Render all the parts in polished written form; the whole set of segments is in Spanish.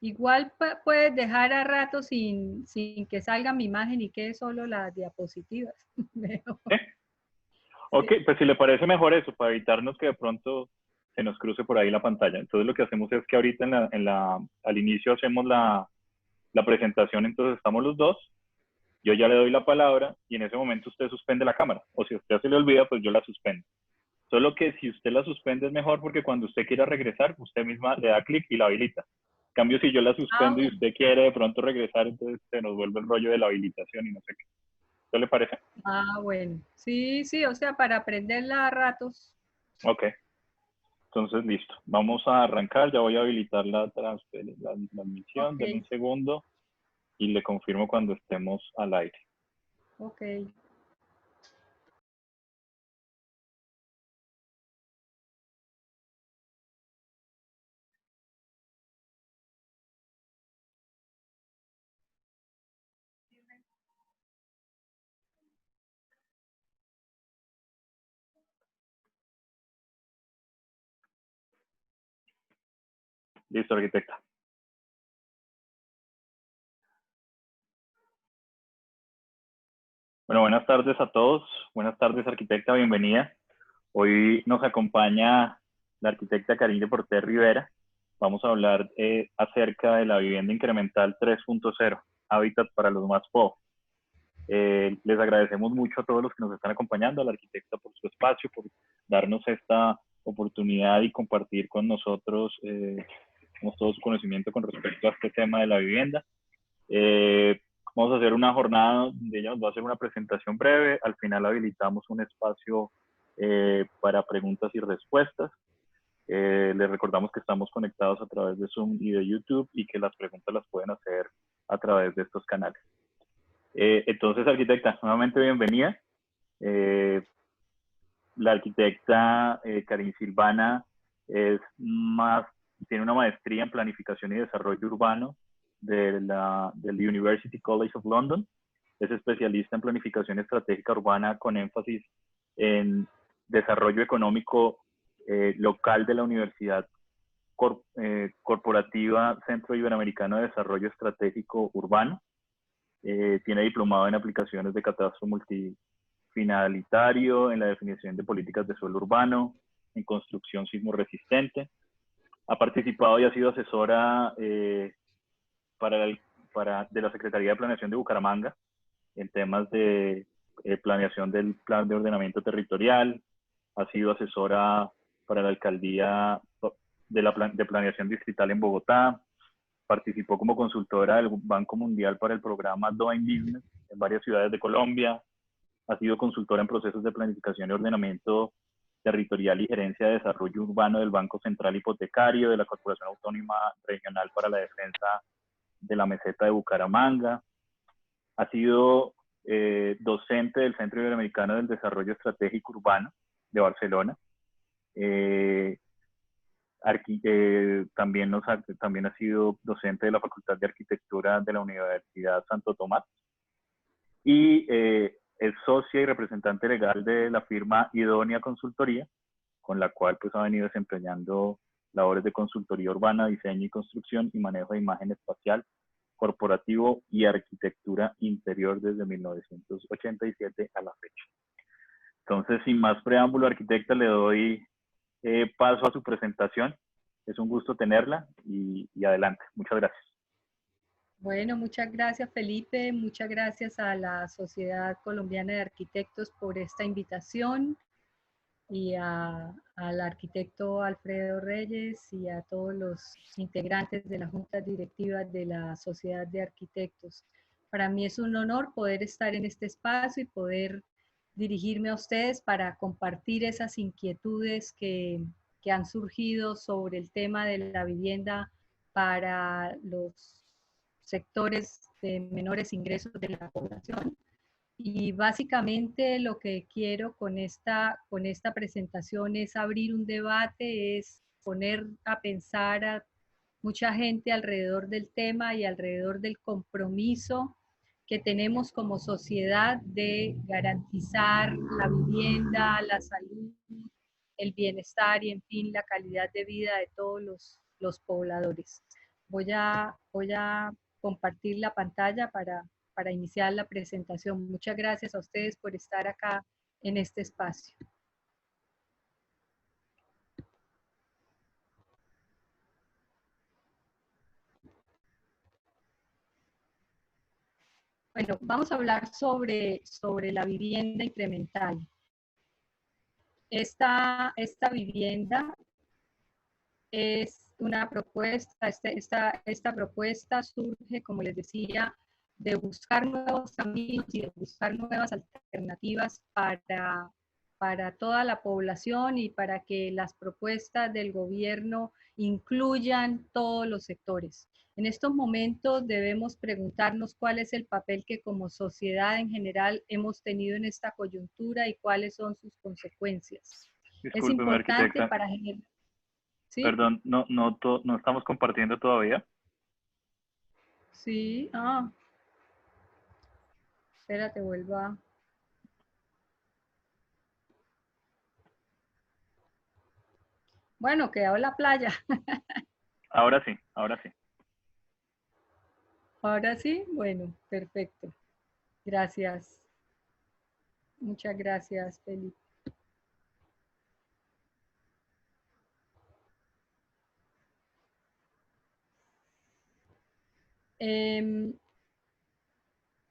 Igual puedes dejar a rato sin que salga mi imagen y quede solo las diapositivas. ¿Sí? Ok, Sí. pues si le parece mejor eso, para evitarnos que de pronto se nos cruce por ahí la pantalla. Entonces lo que hacemos es que ahorita al inicio hacemos la presentación, entonces estamos los dos, yo ya le doy la palabra y en ese momento usted suspende la cámara. O si a usted se le olvida, pues yo la suspendo. Solo que si usted la suspende es mejor porque cuando usted quiera regresar, usted misma le da clic y la habilita. En cambio, si yo la Ah, suspendo y bueno. usted quiere de pronto regresar, entonces se nos vuelve el rollo de la habilitación y no sé qué. ¿Qué le parece? Ah, bueno. Sí, sí, o sea, para aprenderla a ratos. Ok, entonces listo. Vamos a arrancar. Ya voy a habilitar la transmisión. Ok, Denme un segundo y le confirmo cuando estemos al aire. ok. Listo, arquitecta. Bueno, buenas tardes a todos. Buenas tardes, arquitecta. Bienvenida. Hoy nos acompaña la arquitecta Karine Porter Rivera. Vamos a hablar acerca de la vivienda incremental 3.0, hábitat para los más pobres. Les agradecemos mucho a todos los que nos están acompañando, a la arquitecta por su espacio, por darnos esta oportunidad y compartir con nosotros todo su conocimiento con respecto a este tema de la vivienda. Vamos a hacer una jornada donde ella nos va a hacer una presentación breve. Al final habilitamos un espacio para preguntas y respuestas. Les recordamos que estamos conectados a través de Zoom y de YouTube y que las preguntas las pueden hacer a través de estos canales. Entonces, arquitecta, nuevamente bienvenida. La arquitecta Karin Silvana tiene una maestría en planificación y desarrollo urbano del University College of London. Es especialista en planificación estratégica urbana con énfasis en desarrollo económico local de la Universidad Corporativa Centro Iberoamericano de Desarrollo Estratégico Urbano. Tiene diplomado en aplicaciones de catastro multifinalitario, en la definición de políticas de suelo urbano, en construcción sismo resistente. Ha participado y ha sido asesora de la Secretaría de Planeación de Bucaramanga en temas de planeación del plan de ordenamiento territorial. Ha sido asesora para la alcaldía de planeación distrital en Bogotá. Participó como consultora del Banco Mundial para el programa Doing Business en varias ciudades de Colombia. Ha sido consultora en procesos de planificación y ordenamiento territorial y gerencia de desarrollo urbano del Banco Central Hipotecario, de la Corporación Autónoma Regional para la Defensa de la Meseta de Bucaramanga. Ha sido docente del Centro Iberoamericano del Desarrollo Estratégico Urbano de Barcelona. También ha sido docente de la Facultad de Arquitectura de la Universidad Santo Tomás y es socia y representante legal de la firma Idónea Consultoría, con la cual pues ha venido desempeñando labores de consultoría urbana, diseño y construcción y manejo de imagen espacial, corporativo y arquitectura interior desde 1987 a la fecha. Entonces, sin más preámbulo, arquitecta, le doy paso a su presentación. Es un gusto tenerla y adelante. Muchas gracias. Bueno, muchas gracias Felipe, muchas gracias a la Sociedad Colombiana de Arquitectos por esta invitación y al arquitecto Alfredo Reyes y a todos los integrantes de la Junta Directiva de la Sociedad de Arquitectos. Para mí es un honor poder estar en este espacio y poder dirigirme a ustedes para compartir esas inquietudes que han surgido sobre el tema de la vivienda para los sectores de menores ingresos de la población. Y básicamente lo que quiero con esta presentación es abrir un debate, es poner a pensar a mucha gente alrededor del tema y alrededor del compromiso que tenemos como sociedad de garantizar la vivienda, la salud, el bienestar y, en fin, la calidad de vida de todos los pobladores. voy a compartir la pantalla para iniciar la presentación. Muchas gracias a ustedes por estar acá en este espacio. Bueno, vamos a hablar sobre la vivienda incremental. Esta vivienda es una propuesta, esta propuesta surge, como les decía, de buscar nuevos caminos y de buscar nuevas alternativas para toda la población y para que las propuestas del gobierno incluyan todos los sectores. En estos momentos debemos preguntarnos cuál es el papel que como sociedad en general hemos tenido en esta coyuntura y cuáles son sus consecuencias. Es Discúlpeme, importante arquitecta. para generar... ¿Sí? Perdón, no estamos compartiendo todavía. Sí, espérate, vuelvo a... Bueno, quedó la playa. Ahora sí, ahora sí. Ahora sí, bueno, perfecto. Gracias. Muchas gracias, Felipe.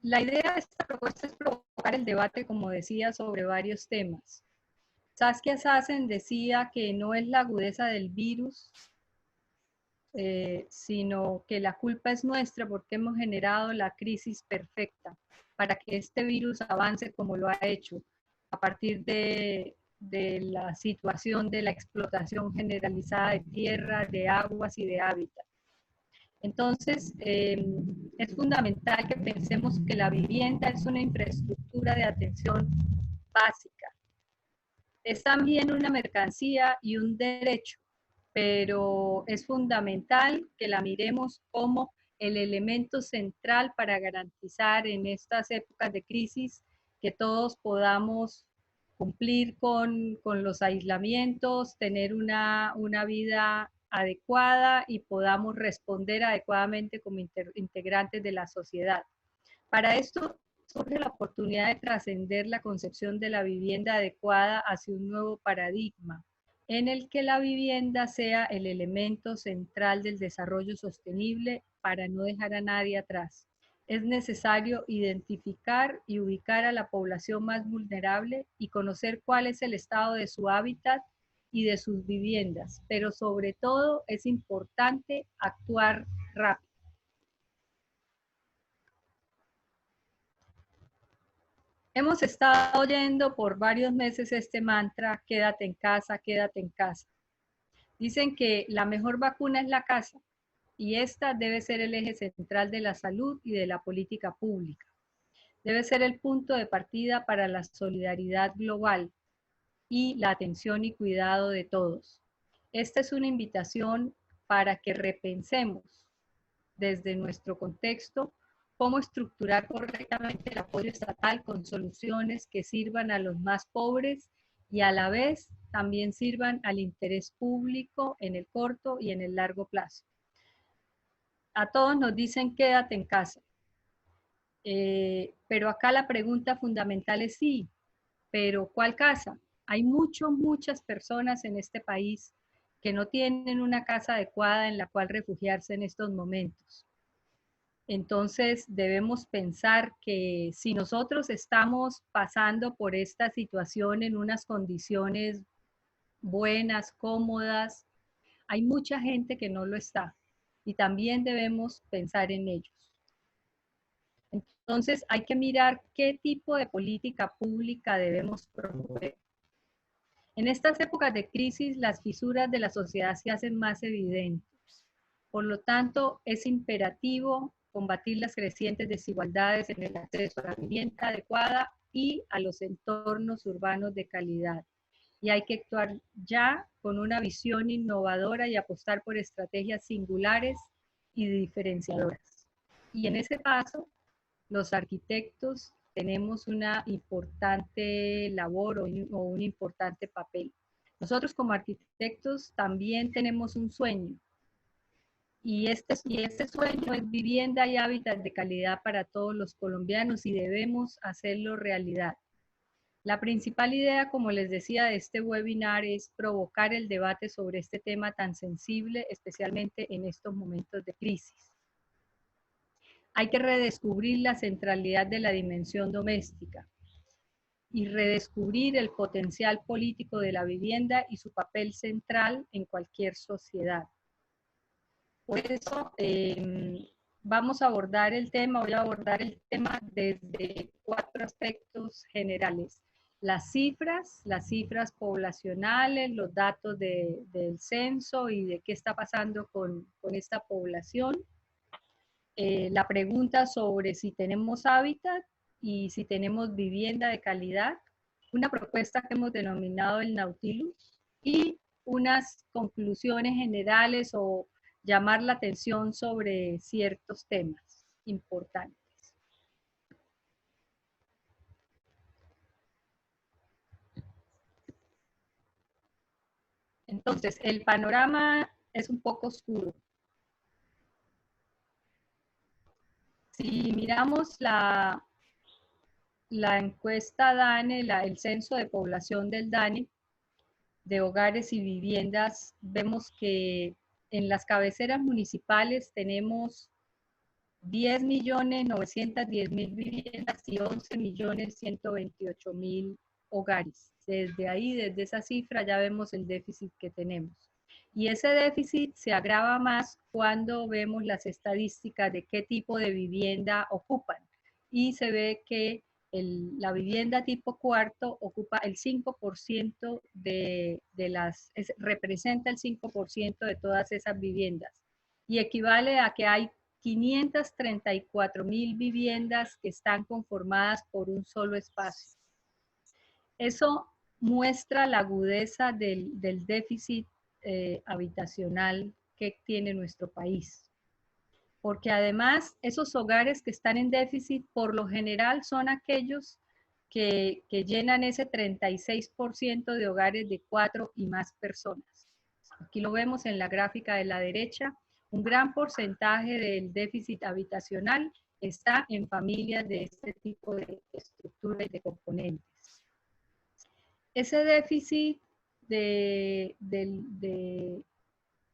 La idea de esta propuesta es provocar el debate, como decía, sobre varios temas. Saskia Sassen decía que no es la agudeza del virus, sino que la culpa es nuestra porque hemos generado la crisis perfecta para que este virus avance como lo ha hecho, a partir de la situación de la explotación generalizada de tierra, de aguas y de hábitat. Entonces, es fundamental que pensemos que la vivienda es una infraestructura de atención básica. Es también una mercancía y un derecho, pero es fundamental que la miremos como el elemento central para garantizar en estas épocas de crisis que todos podamos cumplir con los aislamientos, tener una vida adecuada y podamos responder adecuadamente como integrantes de la sociedad. Para esto surge la oportunidad de trascender la concepción de la vivienda adecuada hacia un nuevo paradigma, en el que la vivienda sea el elemento central del desarrollo sostenible para no dejar a nadie atrás. Es necesario identificar y ubicar a la población más vulnerable y conocer cuál es el estado de su hábitat y de sus viviendas, pero sobre todo es importante actuar rápido. Hemos estado oyendo por varios meses este mantra, quédate en casa, quédate en casa. Dicen que la mejor vacuna es la casa y esta debe ser el eje central de la salud y de la política pública. Debe ser el punto de partida para la solidaridad global y la atención y cuidado de todos. Esta es una invitación para que repensemos desde nuestro contexto cómo estructurar correctamente el apoyo estatal con soluciones que sirvan a los más pobres y a la vez también sirvan al interés público en el corto y en el largo plazo. A todos nos dicen quédate en casa, pero acá la pregunta fundamental es sí, pero ¿cuál casa? Hay muchas personas en este país que no tienen una casa adecuada en la cual refugiarse en estos momentos. Entonces debemos pensar que si nosotros estamos pasando por esta situación en unas condiciones buenas, cómodas, hay mucha gente que no lo está y también debemos pensar en ellos. Entonces hay que mirar qué tipo de política pública debemos promover. En estas épocas de crisis, las fisuras de la sociedad se hacen más evidentes. Por lo tanto, es imperativo combatir las crecientes desigualdades en el acceso a la vivienda adecuada y a los entornos urbanos de calidad. Y hay que actuar ya con una visión innovadora y apostar por estrategias singulares y diferenciadoras. Y en ese paso, los arquitectos tenemos una importante labor o un importante papel. Nosotros como arquitectos también tenemos un sueño, Y este sueño es vivienda y hábitat de calidad para todos los colombianos y debemos hacerlo realidad. La principal idea, como les decía, de este webinar es provocar el debate sobre este tema tan sensible, especialmente en estos momentos de crisis. Hay que redescubrir la centralidad de la dimensión doméstica y redescubrir el potencial político de la vivienda y su papel central en cualquier sociedad. Por eso vamos a abordar el tema, voy a abordar el tema desde 4 aspectos generales. Las cifras poblacionales, los datos del censo y de qué está pasando con esta población. La pregunta sobre si tenemos hábitat y si tenemos vivienda de calidad, una propuesta que hemos denominado el Nautilus y unas conclusiones generales o llamar la atención sobre ciertos temas importantes. Entonces, el panorama es un poco oscuro. Si miramos la encuesta DANE, el censo de población del DANE, de hogares y viviendas, vemos que en las cabeceras municipales tenemos 10.910.000 viviendas y 11.128.000 hogares. Desde esa cifra ya vemos el déficit que tenemos. Y ese déficit se agrava más cuando vemos las estadísticas de qué tipo de vivienda ocupan. Y se ve que la vivienda tipo cuarto ocupa el 5% representa el 5% de todas esas viviendas. Y equivale a que hay 534.000 viviendas que están conformadas por un solo espacio. Eso muestra la agudeza del déficit habitacional que tiene nuestro país. Porque además esos hogares que están en déficit por lo general son aquellos que llenan ese 36% de hogares de 4 y más personas. Aquí lo vemos en la gráfica de la derecha. Un gran porcentaje del déficit habitacional está en familias de este tipo de estructuras y de componentes. Ese déficit de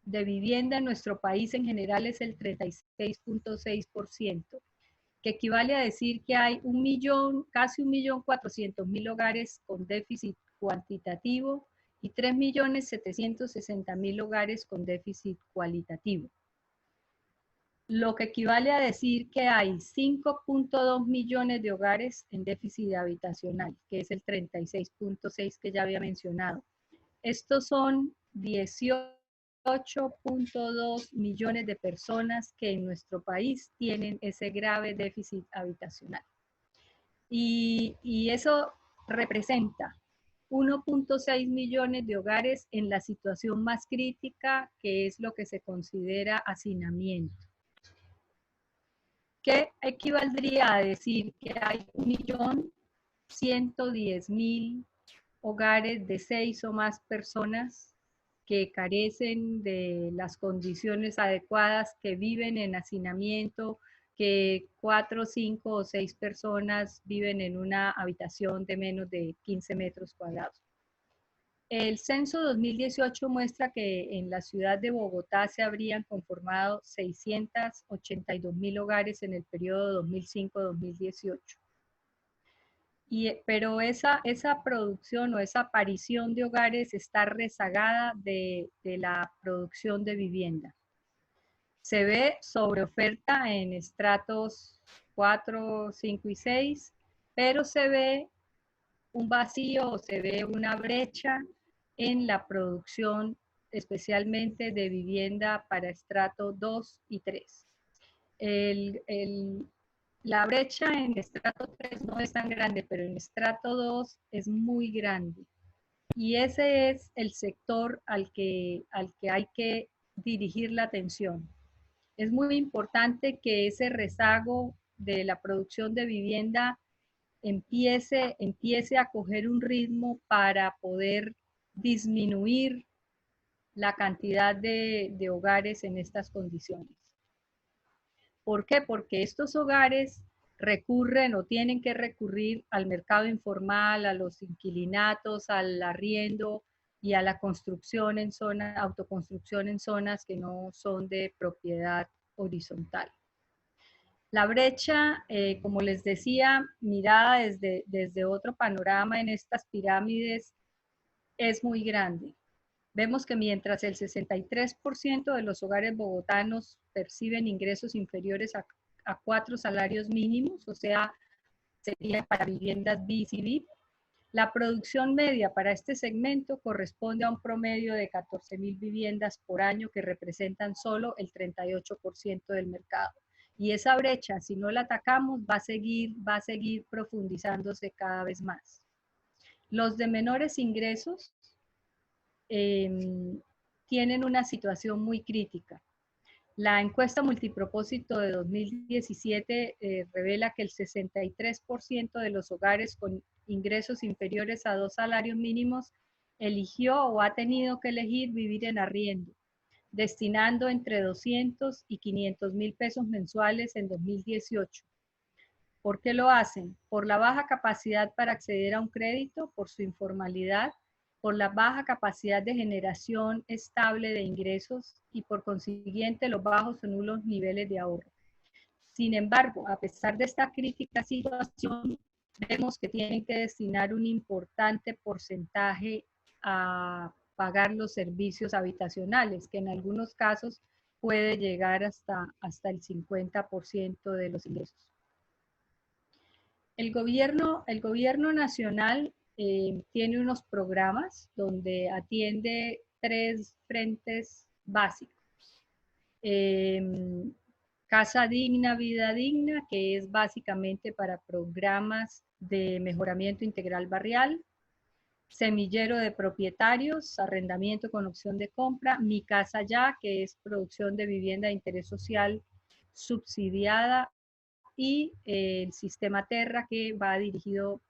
vivienda en nuestro país en general es el 36.6%, que equivale a decir que hay casi 1.400.000 hogares con déficit cuantitativo y 3.760.000 hogares con déficit cualitativo. Lo que equivale a decir que hay 5.2 millones de hogares en déficit habitacional, que es el 36.6 que ya había mencionado. Estos son 18.2 millones de personas que en nuestro país tienen ese grave déficit habitacional. Y eso representa 1.6 millones de hogares en la situación más crítica, que es lo que se considera hacinamiento. ¿Qué equivaldría a decir que hay 1.110.000 hogares de 6 o más personas que carecen de las condiciones adecuadas, que viven en hacinamiento, que 4, 5 o 6 personas viven en una habitación de menos de 15 metros cuadrados? El censo 2018 muestra que en la ciudad de Bogotá se habrían conformado 682.000 hogares en el periodo 2005-2018. Pero esa producción o esa aparición de hogares está rezagada de la producción de vivienda. Se ve sobreoferta en estratos 4, 5 y 6, pero se ve un vacío o se ve una brecha en la producción, especialmente de vivienda para estrato 2 y 3. La brecha en estrato 3 no es tan grande, pero en estrato 2 es muy grande. Y ese es el sector al que hay que dirigir la atención. Es muy importante que ese rezago de la producción de vivienda empiece a coger un ritmo para poder disminuir la cantidad de hogares en estas condiciones. ¿Por qué? Porque estos hogares recurren o tienen que recurrir al mercado informal, a los inquilinatos, al arriendo y a la construcción en zonas, autoconstrucción en zonas que no son de propiedad horizontal. La brecha, como les decía, mirada desde otro panorama en estas pirámides, es muy grande. Vemos que mientras el 63% de los hogares bogotanos perciben ingresos inferiores a 4 salarios mínimos, o sea, sería para viviendas BIS y VIP, la producción media para este segmento corresponde a un promedio de 14.000 viviendas por año que representan solo el 38% del mercado. Y esa brecha, si no la atacamos, va a seguir profundizándose cada vez más. Los de menores ingresos tienen una situación muy crítica. La encuesta multipropósito de 2017 revela que el 63% de los hogares con ingresos inferiores a 2 salarios mínimos eligió o ha tenido que elegir vivir en arriendo, destinando entre 200 y 500 mil pesos mensuales en 2018. ¿Por qué lo hacen? Por la baja capacidad para acceder a un crédito, por su informalidad, por la baja capacidad de generación estable de ingresos y por consiguiente los bajos o nulos niveles de ahorro. Sin embargo, a pesar de esta crítica situación, vemos que tienen que destinar un importante porcentaje a pagar los servicios habitacionales, que en algunos casos puede llegar hasta el 50% de los ingresos. El gobierno nacional tiene unos programas donde atiende 3 frentes básicos. Casa Digna, Vida Digna, que es básicamente para programas de mejoramiento integral barrial. Semillero de propietarios, arrendamiento con opción de compra. Mi Casa Ya, que es producción de vivienda de interés social subsidiada. Y el sistema Terra, que va dirigido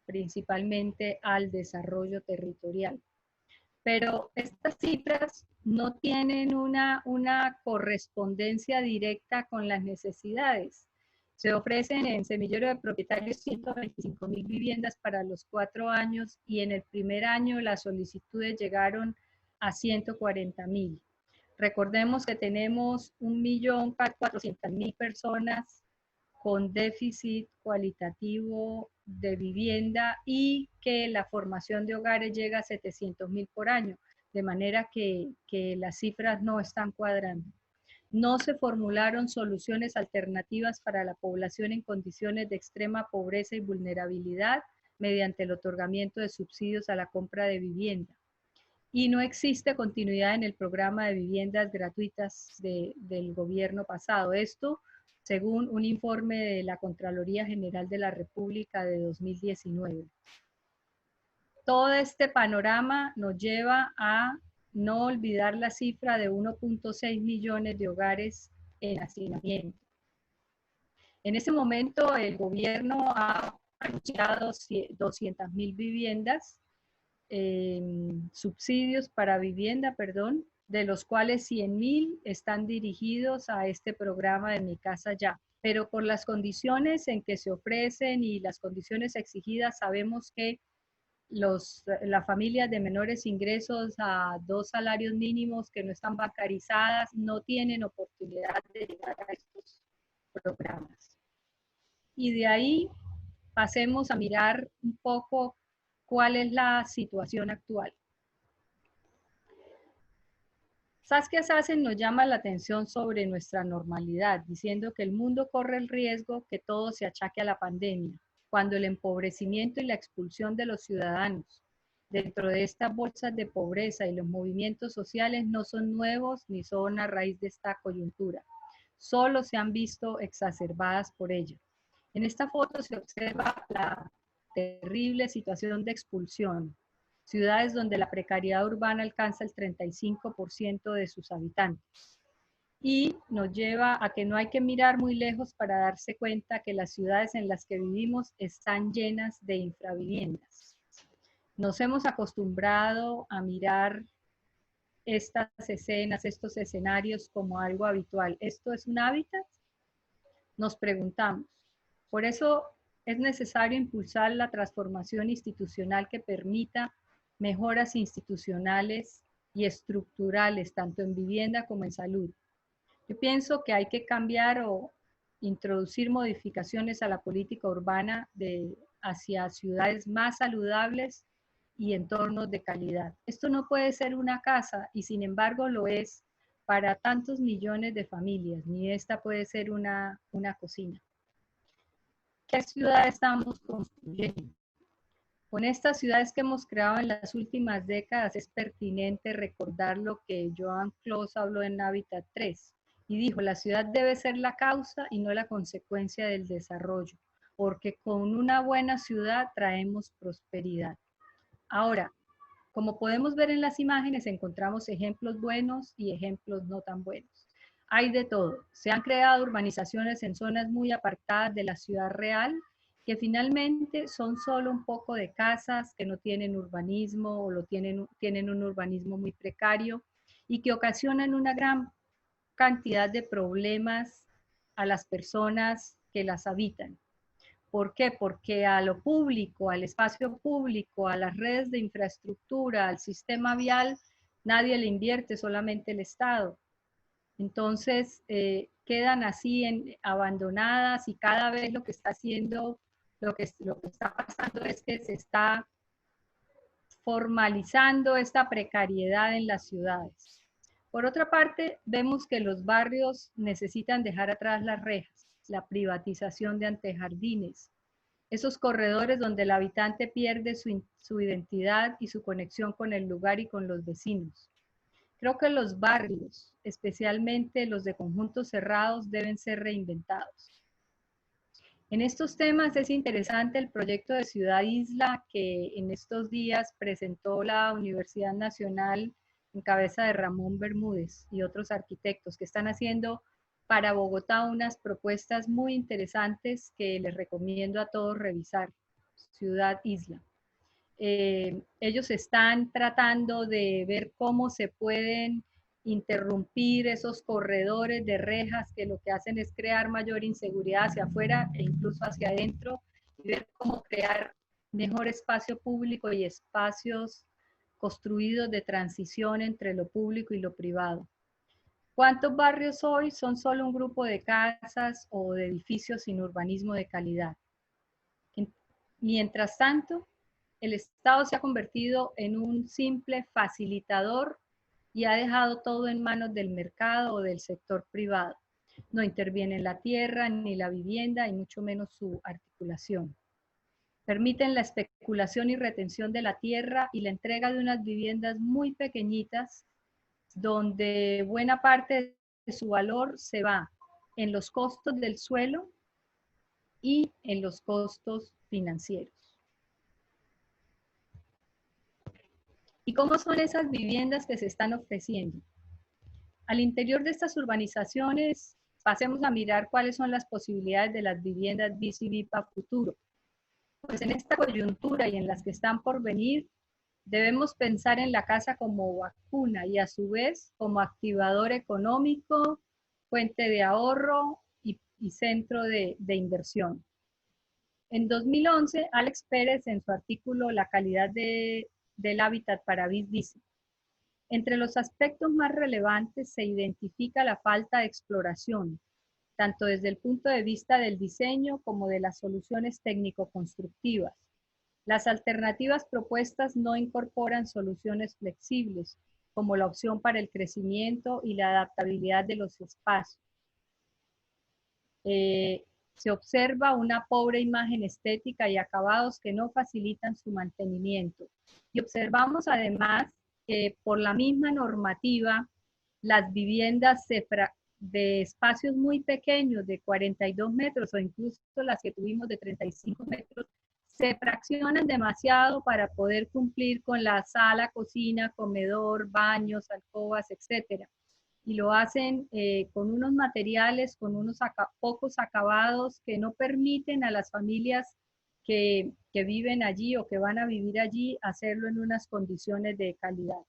principalmente al desarrollo territorial. Pero estas cifras no tienen una correspondencia directa con las necesidades. Se ofrecen en semillero de propietarios 125.000 viviendas para los 4 años y en el primer año las solicitudes llegaron a 140.000. Recordemos que tenemos 1.400.000 personas con déficit cualitativo de vivienda y que la formación de hogares llega a 700.000 por año, de manera que las cifras no están cuadrando. No se formularon soluciones alternativas para la población en condiciones de extrema pobreza y vulnerabilidad mediante el otorgamiento de subsidios a la compra de vivienda. Y no existe continuidad en el programa de viviendas gratuitas del gobierno pasado. Esto según un informe de la Contraloría General de la República de 2019. Todo este panorama nos lleva a no olvidar la cifra de 1.6 millones de hogares en hacinamiento. En ese momento el gobierno ha anunciado 200.000 viviendas, subsidios para vivienda, perdón, de los cuales 100.000 están dirigidos a este programa de Mi Casa Ya. Pero por las condiciones en que se ofrecen y las condiciones exigidas, sabemos que las familias de menores ingresos a 2 salarios mínimos que no están bancarizadas no tienen oportunidad de llegar a estos programas. Y de ahí pasemos a mirar un poco cuál es la situación actual. Saskia Sassen nos llama la atención sobre nuestra normalidad, diciendo que el mundo corre el riesgo que todo se achaque a la pandemia, cuando el empobrecimiento y la expulsión de los ciudadanos dentro de estas bolsas de pobreza y los movimientos sociales no son nuevos ni son a raíz de esta coyuntura, solo se han visto exacerbadas por ella. En esta foto se observa la terrible situación de expulsión, ciudades donde la precariedad urbana alcanza el 35% de sus habitantes. Y nos lleva a que no hay que mirar muy lejos para darse cuenta que las ciudades en las que vivimos están llenas de infraviviendas. Nos hemos acostumbrado a mirar estas escenas, estos escenarios como algo habitual. ¿Esto es un hábitat? Nos preguntamos. Por eso es necesario impulsar la transformación institucional que permita mejoras institucionales y estructurales, tanto en vivienda como en salud. Yo pienso que hay que cambiar o introducir modificaciones a la política urbana hacia ciudades más saludables y entornos de calidad. Esto no puede ser una casa y sin embargo lo es para tantos millones de familias, ni esta puede ser una cocina. ¿Qué ciudad estamos construyendo? Con estas ciudades que hemos creado en las últimas décadas es pertinente recordar lo que Joan Clos habló en Hábitat 3 y dijo, la ciudad debe ser la causa y no la consecuencia del desarrollo, porque con una buena ciudad traemos prosperidad. Ahora, como podemos ver en las imágenes, encontramos ejemplos buenos y ejemplos no tan buenos. Hay de todo. Se han creado urbanizaciones en zonas muy apartadas de la ciudad real, que finalmente son solo un poco de casas que no tienen urbanismo o tienen un urbanismo muy precario y que ocasionan una gran cantidad de problemas a las personas que las habitan. ¿Por qué? Porque a lo público, al espacio público, a las redes de infraestructura, al sistema vial, nadie le invierte, solamente el Estado. Entonces, quedan así abandonadas y cada vez lo que está haciendo, lo que está pasando es que se está formalizando esta precariedad en las ciudades. Por otra parte, vemos que los barrios necesitan dejar atrás las rejas, la privatización de antejardines, esos corredores donde el habitante pierde su identidad y su conexión con el lugar y con los vecinos. Creo que los barrios, especialmente los de conjuntos cerrados, deben ser reinventados. En estos temas es interesante el proyecto de Ciudad Isla que en estos días presentó la Universidad Nacional en cabeza de Ramón Bermúdez y otros arquitectos que están haciendo para Bogotá unas propuestas muy interesantes que les recomiendo a todos revisar. Ciudad Isla. Ellos están tratando de ver cómo se pueden interrumpir esos corredores de rejas que lo que hacen es crear mayor inseguridad hacia afuera e incluso hacia adentro y ver cómo crear mejor espacio público y espacios construidos de transición entre lo público y lo privado. ¿Cuántos barrios hoy son solo un grupo de casas o de edificios sin urbanismo de calidad? Mientras tanto, el Estado se ha convertido en un simple facilitador y ha dejado todo en manos del mercado o del sector privado. No interviene en la tierra ni la vivienda y mucho menos su articulación. Permiten la especulación y retención de la tierra y la entrega de unas viviendas muy pequeñitas donde buena parte de su valor se va en los costos del suelo y en los costos financieros. ¿Y cómo son esas viviendas que se están ofreciendo? Al interior de estas urbanizaciones, pasemos a mirar cuáles son las posibilidades de las viviendas BCB para futuro. Pues en esta coyuntura y en las que están por venir, debemos pensar en la casa como vacuna y a su vez como activador económico, fuente de ahorro y centro de inversión. En 2011, Alex Pérez, en su artículo La calidad del hábitat para BIS, dice: entre los aspectos más relevantes se identifica la falta de exploración, tanto desde el punto de vista del diseño como de las soluciones técnico-constructivas. Las alternativas propuestas no incorporan soluciones flexibles, como la opción para el crecimiento y la adaptabilidad de los espacios. Se observa una pobre imagen estética y acabados que no facilitan su mantenimiento. Y observamos además que por la misma normativa, las viviendas de espacios muy pequeños, de 42 metros o incluso las que tuvimos de 35 metros, se fraccionan demasiado para poder cumplir con la sala, cocina, comedor, baños, alcobas, etcétera. Y lo hacen con unos materiales, con unos pocos acabados que no permiten a las familias que viven allí o que van a vivir allí hacerlo en unas condiciones de calidad.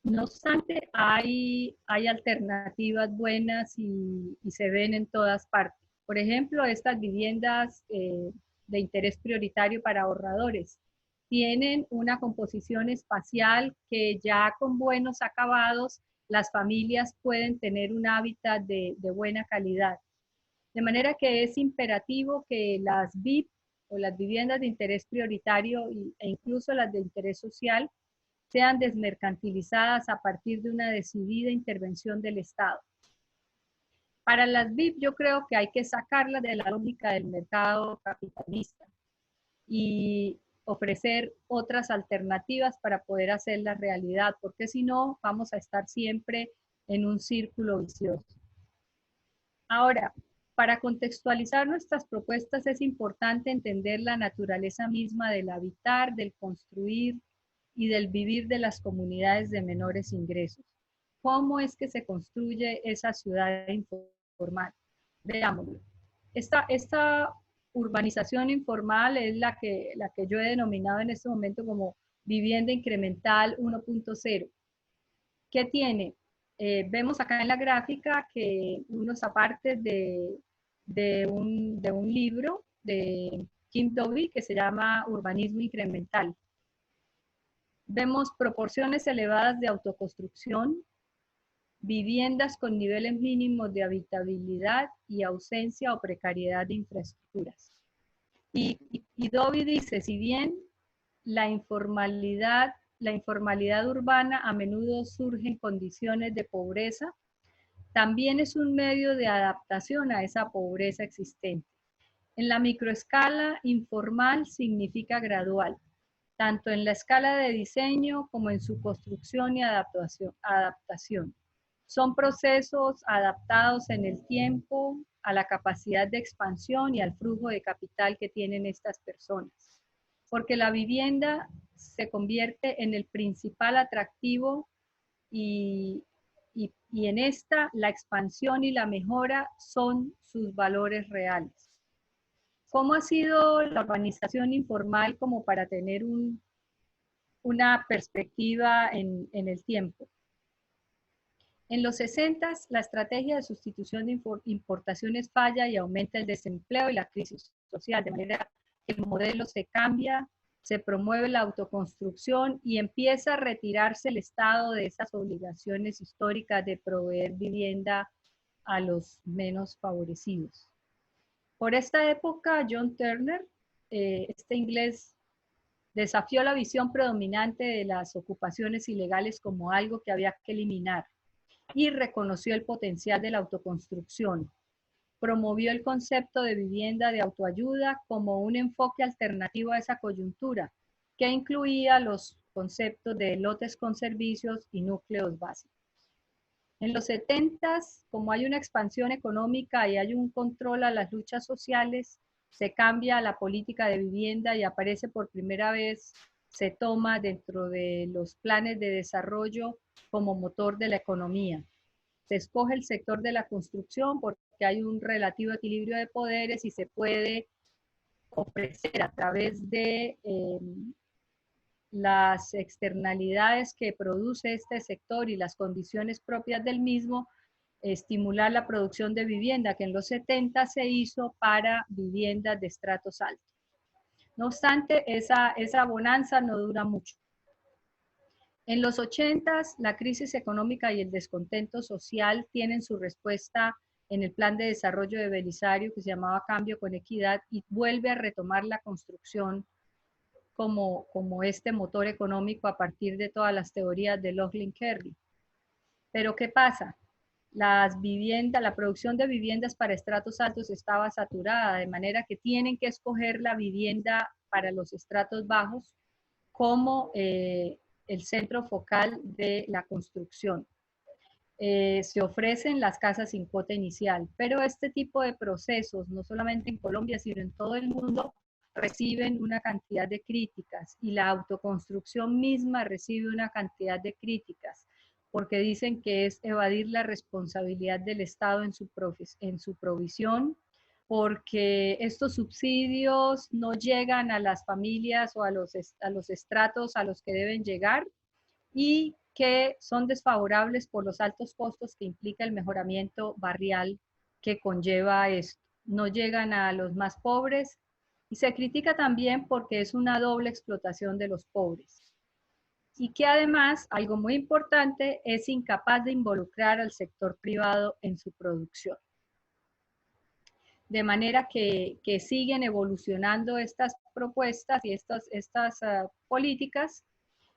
No obstante, hay alternativas buenas y se ven en todas partes. Por ejemplo, estas viviendas de interés prioritario para ahorradores tienen una composición espacial que ya con buenos acabados las familias pueden tener un hábitat de buena calidad. De manera que es imperativo que las VIP o las viviendas de interés prioritario e incluso las de interés social sean desmercantilizadas a partir de una decidida intervención del Estado. Para las VIP yo creo que hay que sacarlas de la lógica del mercado capitalista y ofrecer otras alternativas para poder hacerlas realidad, porque si no vamos a estar siempre en un círculo vicioso. Ahora, para contextualizar nuestras propuestas es importante entender la naturaleza misma del habitar, del construir y del vivir de las comunidades de menores ingresos. ¿Cómo es que se construye esa ciudad informal? Veámoslo. Esta urbanización informal es la que yo he denominado en este momento como vivienda incremental 1.0. ¿Qué tiene? Vemos acá en la gráfica que unos apartes de un libro de Kim Dovey que se llama Urbanismo Incremental. Vemos proporciones elevadas de autoconstrucción, viviendas con niveles mínimos de habitabilidad y ausencia o precariedad de infraestructuras. Y Dovey dice, si bien la informalidad urbana a menudo surge en condiciones de pobreza, también es un medio de adaptación a esa pobreza existente. En la microescala, informal significa gradual, tanto en la escala de diseño como en su construcción y adaptación. Son procesos adaptados en el tiempo a la capacidad de expansión y al flujo de capital que tienen estas personas. Porque la vivienda se convierte en el principal atractivo y en esta la expansión y la mejora son sus valores reales. ¿Cómo ha sido la urbanización informal como para tener una perspectiva en el tiempo? En los 60, la estrategia de sustitución de importaciones falla y aumenta el desempleo y la crisis social, de manera que el modelo se cambia, se promueve la autoconstrucción y empieza a retirarse el Estado de esas obligaciones históricas de proveer vivienda a los menos favorecidos. Por esta época, John Turner, este inglés, desafió la visión predominante de las ocupaciones ilegales como algo que había que eliminar y reconoció el potencial de la autoconstrucción. Promovió el concepto de vivienda de autoayuda como un enfoque alternativo a esa coyuntura, que incluía los conceptos de lotes con servicios y núcleos básicos. En los 70, como hay una expansión económica y hay un control a las luchas sociales, se cambia la política de vivienda y aparece por primera vez, se toma dentro de los planes de desarrollo como motor de la economía. Se escoge el sector de la construcción porque hay un relativo equilibrio de poderes y se puede ofrecer a través de las externalidades que produce este sector y las condiciones propias del mismo, estimular la producción de vivienda, que en los 70 se hizo para viviendas de estratos altos. No obstante, esa bonanza no dura mucho. En los 80, la crisis económica y el descontento social tienen su respuesta en el plan de desarrollo de Belisario, que se llamaba Cambio con Equidad, y vuelve a retomar la construcción como este motor económico a partir de todas las teorías de Loughlin Kerry. Pero ¿qué pasa? La producción de viviendas para estratos altos estaba saturada, de manera que tienen que escoger la vivienda para los estratos bajos como el centro focal de la construcción. Se ofrecen las casas sin cuota inicial, pero este tipo de procesos, no solamente en Colombia, sino en todo el mundo, reciben una cantidad de críticas y la autoconstrucción misma recibe una cantidad de críticas porque dicen que es evadir la responsabilidad del Estado en su provisión, porque estos subsidios no llegan a las familias o a los estratos a los que deben llegar y que son desfavorables por los altos costos que implica el mejoramiento barrial que conlleva esto. No llegan a los más pobres y se critica también porque es una doble explotación de los pobres. Y que además, algo muy importante, es incapaz de involucrar al sector privado en su producción. De manera que siguen evolucionando estas propuestas y estas políticas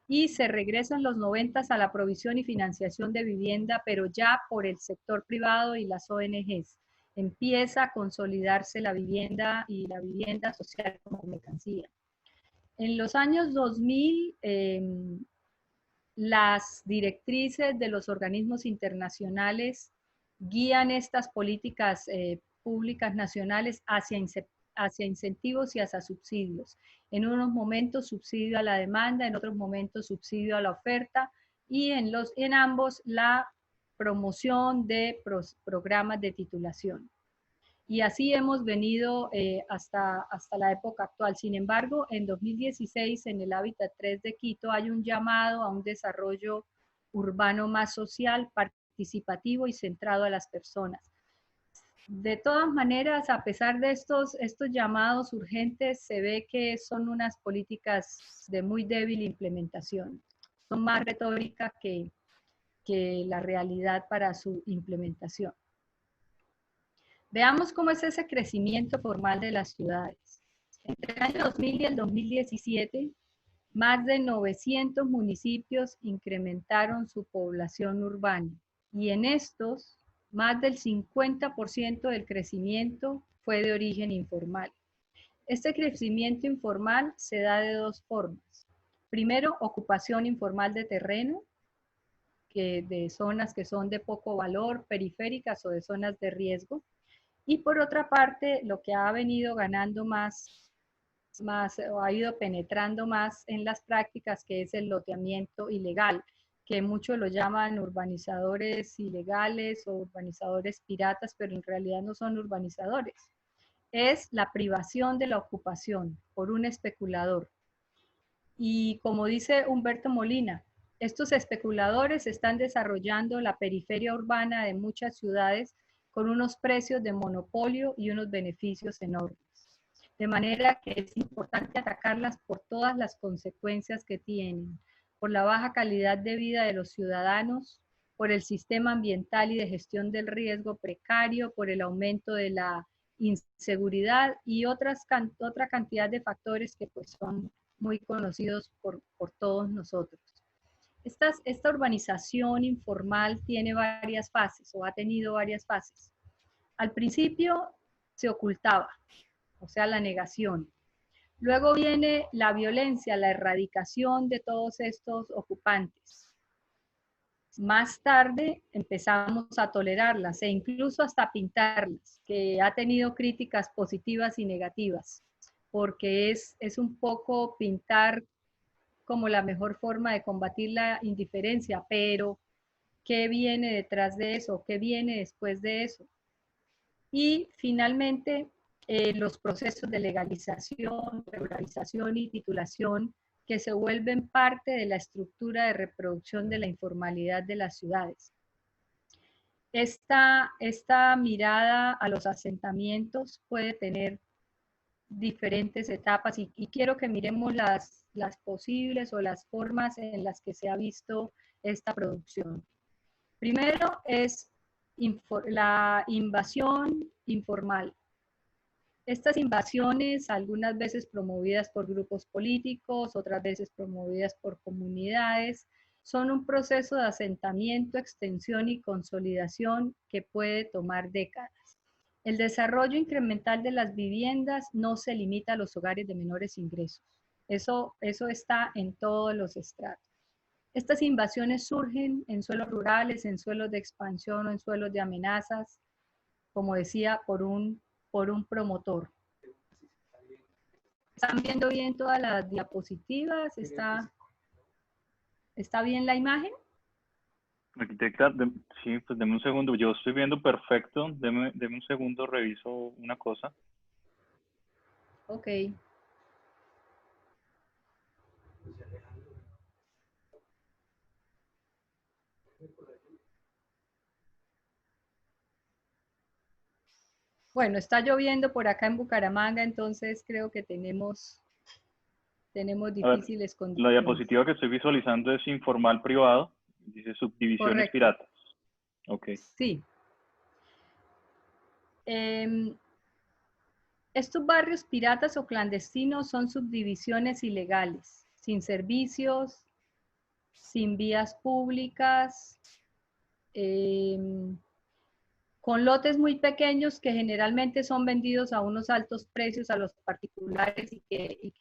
y se regresan los 90 a la provisión y financiación de vivienda, pero ya por el sector privado y las ONGs. Empieza a consolidarse la vivienda y la vivienda social como mercancía. En los años 2000, las directrices de los organismos internacionales guían estas políticas públicas nacionales hacia incentivos y hacia subsidios. En unos momentos subsidio a la demanda, en otros momentos subsidio a la oferta y en ambos la promoción de programas de titulación. Y así hemos venido hasta la época actual. Sin embargo, en 2016, en el Hábitat 3 de Quito, hay un llamado a un desarrollo urbano más social, participativo y centrado a las personas. De todas maneras, a pesar de estos llamados urgentes, se ve que son unas políticas de muy débil implementación. Son más retórica que la realidad para su implementación. Veamos cómo es ese crecimiento formal de las ciudades. Entre el año 2000 y el 2017, más de 900 municipios incrementaron su población urbana y en estos, más del 50% del crecimiento fue de origen informal. Este crecimiento informal se da de dos formas. Primero, ocupación informal de terreno, de zonas que son de poco valor, periféricas o de zonas de riesgo. Y por otra parte, lo que ha venido ganando más o ha ido penetrando más en las prácticas, que es el loteamiento ilegal, que muchos lo llaman urbanizadores ilegales o urbanizadores piratas, pero en realidad no son urbanizadores. Es la privación de la ocupación por un especulador. Y como dice Humberto Molina, estos especuladores están desarrollando la periferia urbana de muchas ciudades con unos precios de monopolio y unos beneficios enormes. De manera que es importante atacarlas por todas las consecuencias que tienen, por la baja calidad de vida de los ciudadanos, por el sistema ambiental y de gestión del riesgo precario, por el aumento de la inseguridad y otra cantidad de factores que pues son muy conocidos por todos nosotros. Esta urbanización informal tiene varias fases o ha tenido varias fases. Al principio se ocultaba, o sea, la negación. Luego viene la violencia, la erradicación de todos estos ocupantes. Más tarde empezamos a tolerarlas e incluso hasta pintarlas, que ha tenido críticas positivas y negativas, porque es un poco pintar como la mejor forma de combatir la indiferencia, pero ¿qué viene detrás de eso? ¿Qué viene después de eso? Y finalmente, los procesos de legalización, regularización y titulación que se vuelven parte de la estructura de reproducción de la informalidad de las ciudades. Esta mirada a los asentamientos puede tener diferentes etapas y quiero que miremos las posibles o las formas en las que se ha visto esta producción. Primero es la invasión informal. Estas invasiones, algunas veces promovidas por grupos políticos, otras veces promovidas por comunidades, son un proceso de asentamiento, extensión y consolidación que puede tomar décadas. El desarrollo incremental de las viviendas no se limita a los hogares de menores ingresos. Eso está en todos los estratos. Estas invasiones surgen en suelos rurales, en suelos de expansión o en suelos de amenazas, como decía, por un promotor. ¿Están viendo bien todas las diapositivas? ¿Está bien la imagen? Arquitecta, sí, pues deme un segundo. Yo estoy viendo perfecto. Deme un segundo, reviso una cosa. Ok. Bueno, está lloviendo por acá en Bucaramanga, entonces creo que tenemos A ver, difíciles la condiciones. diapositiva que estoy visualizando es informal privado, dice subdivisiones Correcto, piratas. Ok. sí. Em, Estos barrios piratas o clandestinos son subdivisiones ilegales, sin servicios, sin vías públicas, em, con lotes muy pequeños que generalmente son vendidos a unos altos precios a los particulares y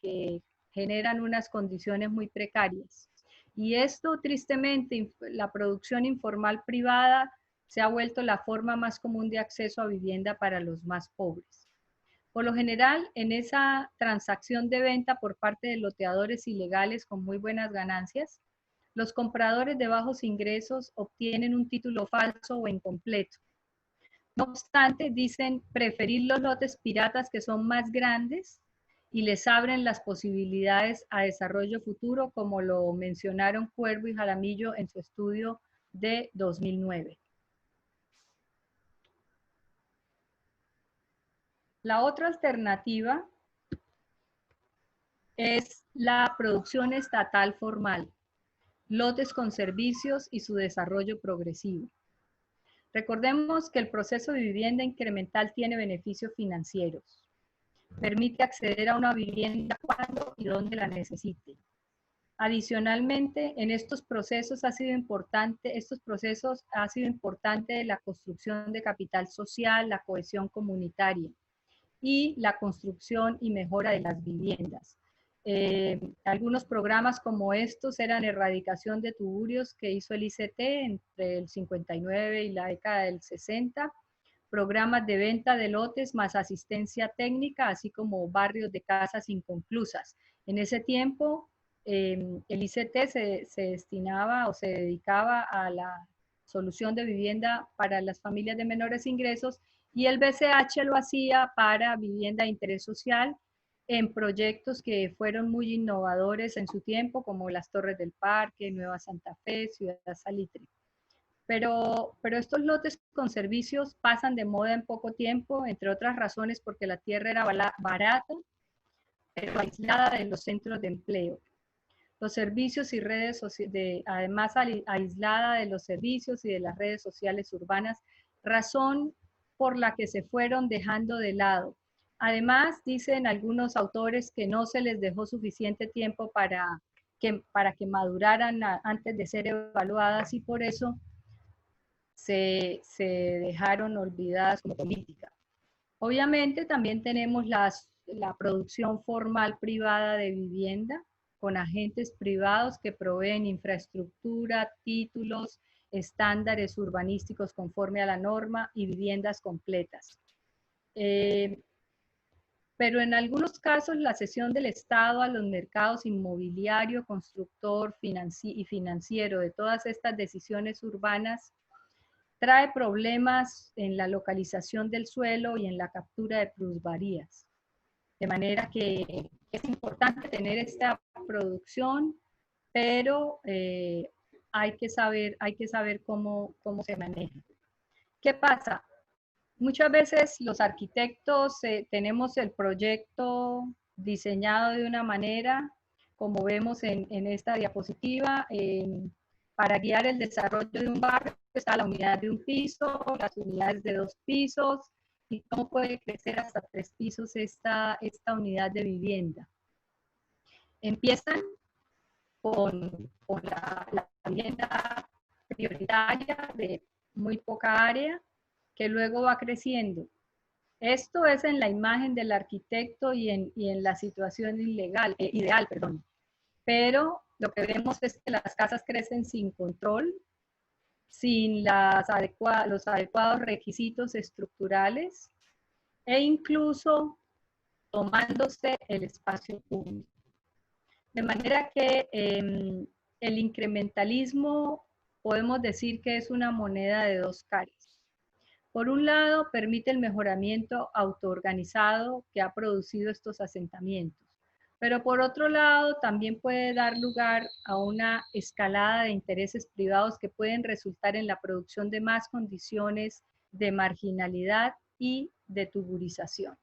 que generan unas condiciones muy precarias. Y esto, tristemente, la producción informal privada se ha vuelto la forma más común de acceso a vivienda para los más pobres. Por lo general, en esa transacción de venta por parte de loteadores ilegales con muy buenas ganancias, los compradores de bajos ingresos obtienen un título falso o incompleto. No obstante, dicen preferir los lotes piratas que son más grandes y les abren las posibilidades a desarrollo futuro, como lo mencionaron Cuervo y Jaramillo en su estudio de 2009. La otra alternativa es la producción estatal formal, lotes con servicios y su desarrollo progresivo. Recordemos que el proceso de vivienda incremental tiene beneficios financieros. Permite acceder a una vivienda cuando y donde la necesite. Adicionalmente, en estos procesos ha sido importante la construcción de capital social, la cohesión comunitaria y la construcción y mejora de las viviendas. Algunos programas como estos eran erradicación de tuburios que hizo el ICT entre el 59 y la década del 60, programas de venta de lotes más asistencia técnica, así como barrios de casas inconclusas. En ese tiempo, el ICT se destinaba o se dedicaba a la solución de vivienda para las familias de menores ingresos y el BCH lo hacía para vivienda de interés social en proyectos que fueron muy innovadores en su tiempo, como las Torres del Parque, Nueva Santa Fe, Ciudad Salitre. Pero estos lotes con servicios pasan de moda en poco tiempo, entre otras razones porque la tierra era barata, pero aislada de los centros de empleo. Los servicios y redes sociales, además aislada de los servicios y de las redes sociales urbanas, razón por la que se fueron dejando de lado. Además, dicen algunos autores que no se les dejó suficiente tiempo para que maduraran antes de ser evaluadas y por eso se dejaron olvidadas como política. Obviamente también tenemos la producción formal privada de vivienda con agentes privados que proveen infraestructura, títulos, estándares urbanísticos conforme a la norma y viviendas completas. Pero en algunos casos la cesión del Estado a los mercados inmobiliario, constructor y financiero de todas estas decisiones urbanas trae problemas en la localización del suelo y en la captura de plusvalías. De manera que es importante tener esta producción, pero hay que saber cómo se maneja. ¿Qué pasa? Muchas veces los arquitectos tenemos el proyecto diseñado de una manera, como vemos en esta diapositiva, para guiar el desarrollo de un barrio está la unidad de un piso, las unidades de 2 pisos, y cómo puede crecer hasta 3 pisos esta unidad de vivienda. Empiezan con la vivienda prioritaria de muy poca área, que luego va creciendo. Esto es en la imagen del arquitecto y en la situación ideal, perdón. Pero lo que vemos es que las casas crecen sin control, sin los adecuados requisitos estructurales e incluso tomándose el espacio público. De manera que el incrementalismo podemos decir que es una moneda de dos caras. Por un lado, permite el mejoramiento autoorganizado que ha producido estos asentamientos. Pero por otro lado, también puede dar lugar a una escalada de intereses privados que pueden resultar en la producción de más condiciones de marginalidad y de tuburización.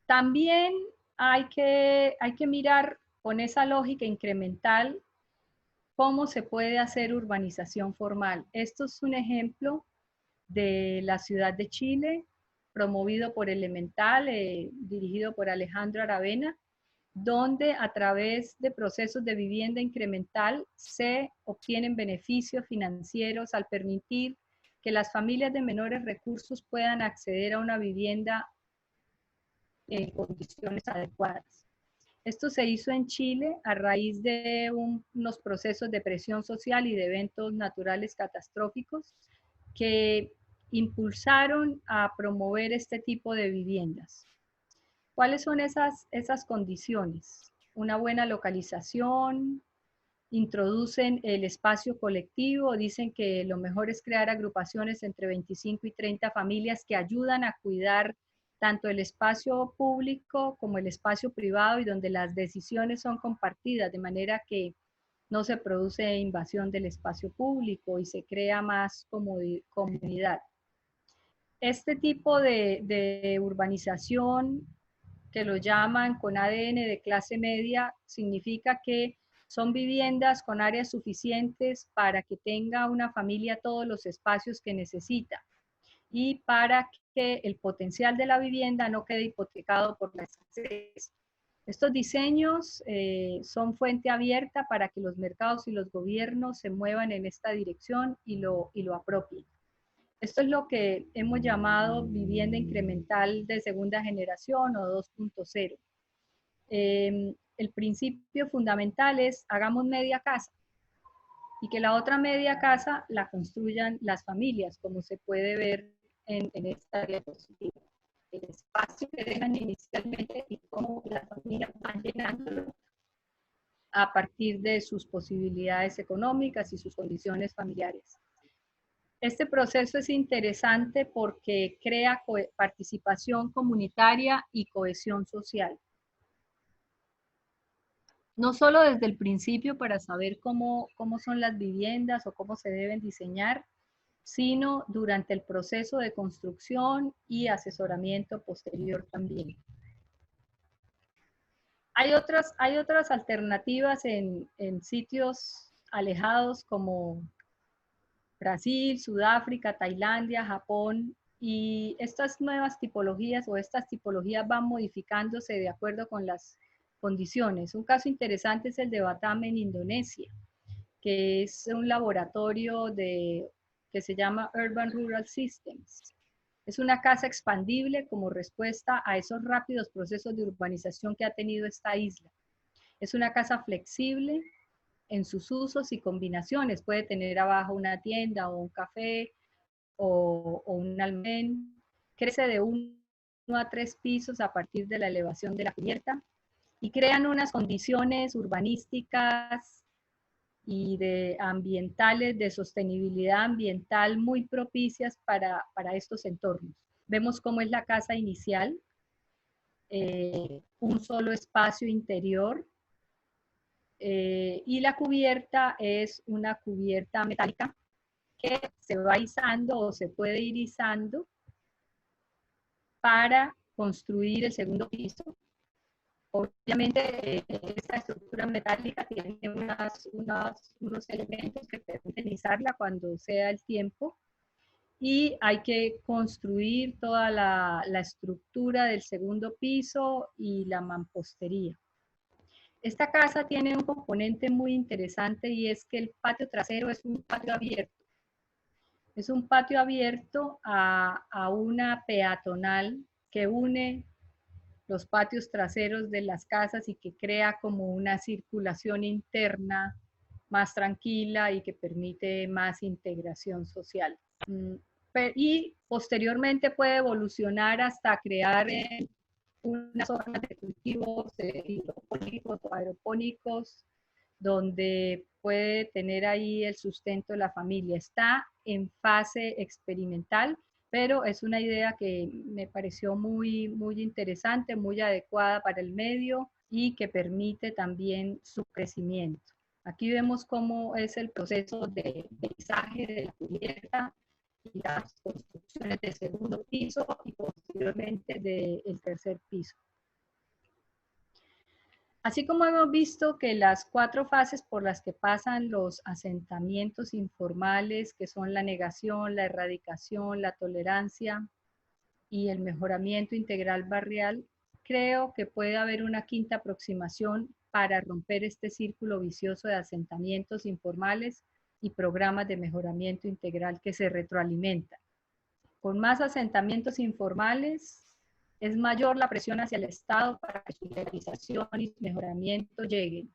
También hay que mirar con esa lógica incremental cómo se puede hacer urbanización formal. Esto es un ejemplo de la ciudad de Chile, promovido por Elemental, dirigido por Alejandro Aravena, donde a través de procesos de vivienda incremental se obtienen beneficios financieros al permitir que las familias de menores recursos puedan acceder a una vivienda en condiciones adecuadas. Esto se hizo en Chile a raíz de unos procesos de presión social y de eventos naturales catastróficos que impulsaron a promover este tipo de viviendas. ¿Cuáles son esas condiciones? Una buena localización, introducen el espacio colectivo, dicen que lo mejor es crear agrupaciones entre 25 y 30 familias que ayudan a cuidar tanto el espacio público como el espacio privado y donde las decisiones son compartidas, de manera que no se produce invasión del espacio público y se crea más comunidad. Este tipo de urbanización, que lo llaman con ADN de clase media, significa que son viviendas con áreas suficientes para que tenga una familia todos los espacios que necesita y para que el potencial de la vivienda no quede hipotecado por la escasez. Estos diseños son fuente abierta para que los mercados y los gobiernos se muevan en esta dirección y lo apropien. Esto es lo que hemos llamado vivienda incremental de segunda generación o 2.0. El principio fundamental es hagamos media casa y que la otra media casa la construyan las familias, como se puede ver en esta diapositiva. El espacio que dejan inicialmente y cómo las familias van llenándolo a partir de sus posibilidades económicas y sus condiciones familiares. Este proceso es interesante porque crea participación comunitaria y cohesión social. No solo desde el principio para saber cómo son las viviendas o cómo se deben diseñar, sino durante el proceso de construcción y asesoramiento posterior también. Hay otras alternativas en sitios alejados como Brasil, Sudáfrica, Tailandia, Japón, y estas nuevas tipologías o estas tipologías van modificándose de acuerdo con las condiciones. Un caso interesante es el de Batam en Indonesia, que es un laboratorio que se llama Urban Rural Systems. Es una casa expandible como respuesta a esos rápidos procesos de urbanización que ha tenido esta isla. Es una casa flexible en sus usos y combinaciones. Puede tener abajo una tienda o un café o un almacén. Crece de 1 a 3 pisos a partir de la elevación de la cubierta y crean unas condiciones urbanísticas y de ambientales, de sostenibilidad ambiental muy propicias para estos entornos. Vemos cómo es la casa inicial, un solo espacio interior, y la cubierta es una cubierta metálica que se va izando o se puede ir izando para construir el segundo piso. Obviamente, esta estructura metálica tiene unos elementos que permiten izarla cuando sea el tiempo y hay que construir toda la estructura del segundo piso y la mampostería. Esta casa tiene un componente muy interesante y es que el patio trasero es un patio abierto. Es un patio abierto a una peatonal que une los patios traseros de las casas y que crea como una circulación interna más tranquila y que permite más integración social. Y posteriormente puede evolucionar hasta crear unas zonas de cultivos hidropónicos o aeropónicos, donde puede tener ahí el sustento de la familia. Está en fase experimental, pero es una idea que me pareció muy interesante, muy adecuada para el medio y que permite también su crecimiento. Aquí vemos cómo es el proceso de paisaje de la cubierta y las construcciones del segundo piso y posteriormente del tercer piso. Así como hemos visto que las 4 fases por las que pasan los asentamientos informales, que son la negación, la erradicación, la tolerancia y el mejoramiento integral barrial, creo que puede haber una quinta aproximación para romper este círculo vicioso de asentamientos informales y programas de mejoramiento integral que se retroalimentan. Con más asentamientos informales, es mayor la presión hacia el Estado para que su legalización y mejoramiento lleguen.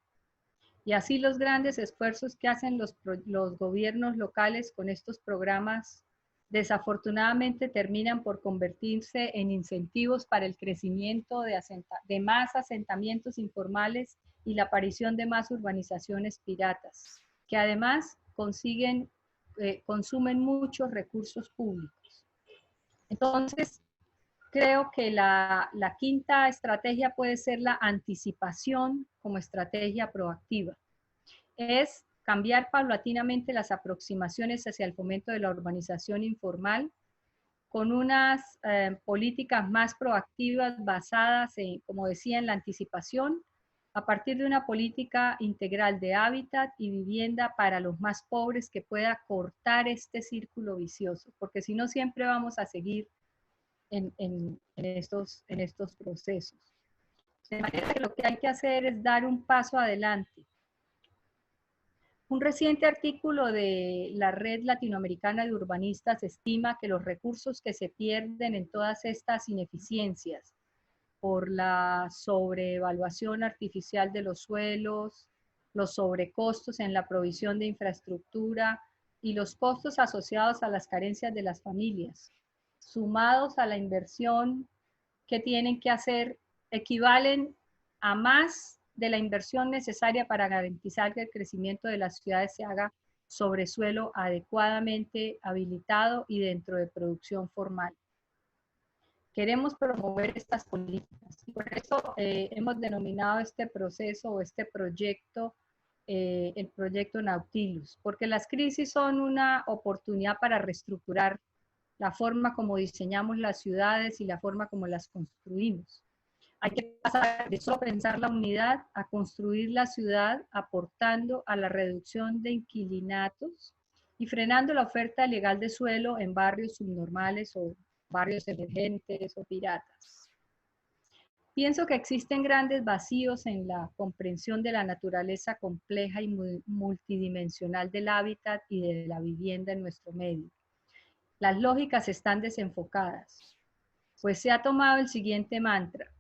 Y así los grandes esfuerzos que hacen los gobiernos locales con estos programas desafortunadamente terminan por convertirse en incentivos para el crecimiento de más asentamientos informales y la aparición de más urbanizaciones piratas, que además consumen muchos recursos públicos. Entonces, creo que la quinta estrategia puede ser la anticipación como estrategia proactiva. Es cambiar paulatinamente las aproximaciones hacia el fomento de la urbanización informal con unas políticas más proactivas basadas en, como decía, en la anticipación, a partir de una política integral de hábitat y vivienda para los más pobres que pueda cortar este círculo vicioso, porque si no siempre vamos a seguir en estos procesos. De manera que lo que hay que hacer es dar un paso adelante. Un reciente artículo de la Red Latinoamericana de Urbanistas estima que los recursos que se pierden en todas estas ineficiencias por la sobreevaluación artificial de los suelos, los sobrecostos en la provisión de infraestructura y los costos asociados a las carencias de las familias, sumados a la inversión que tienen que hacer, equivalen a más de la inversión necesaria para garantizar que el crecimiento de las ciudades se haga sobre suelo adecuadamente habilitado y dentro de producción formal. Queremos promover estas políticas y por eso hemos denominado este proceso o este proyecto el proyecto Nautilus, porque las crisis son una oportunidad para reestructurar la forma como diseñamos las ciudades y la forma como las construimos. Hay que pasar de solo pensar la unidad a construir la ciudad aportando a la reducción de inquilinatos y frenando la oferta ilegal de suelo en barrios subnormales o barrios emergentes o piratas. Pienso que existen grandes vacíos en la comprensión de la naturaleza compleja y multidimensional del hábitat y de la vivienda en nuestro medio. Las lógicas están desenfocadas, pues se ha tomado el siguiente mantra.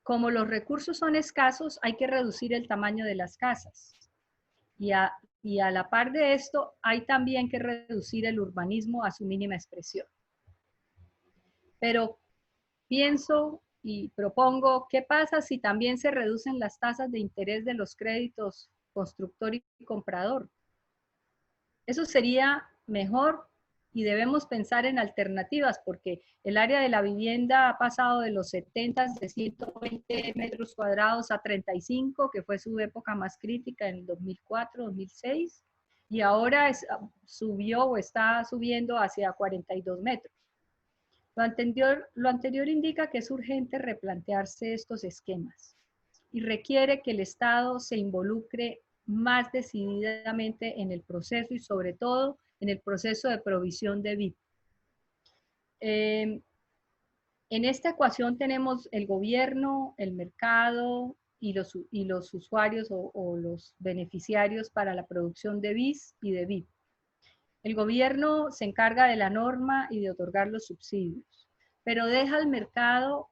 Como los recursos son escasos, hay que reducir el tamaño de las casas. Y a la par de esto, hay también que reducir el urbanismo a su mínima expresión. Pero pienso y propongo, ¿qué pasa si también se reducen las tasas de interés de los créditos constructor y comprador? Eso sería mejor y debemos pensar en alternativas porque el área de la vivienda ha pasado de los 70 de 120 metros cuadrados a 35, que fue su época más crítica en el 2004, 2006, y ahora subió o está subiendo hacia 42 metros. Lo anterior indica que es urgente replantearse estos esquemas y requiere que el Estado se involucre más decididamente en el proceso y sobre todo en el proceso de provisión de VIP. En esta ecuación tenemos el gobierno, el mercado y los usuarios o los beneficiarios para la producción de BIS y de VIP. El gobierno se encarga de la norma y de otorgar los subsidios, pero deja al mercado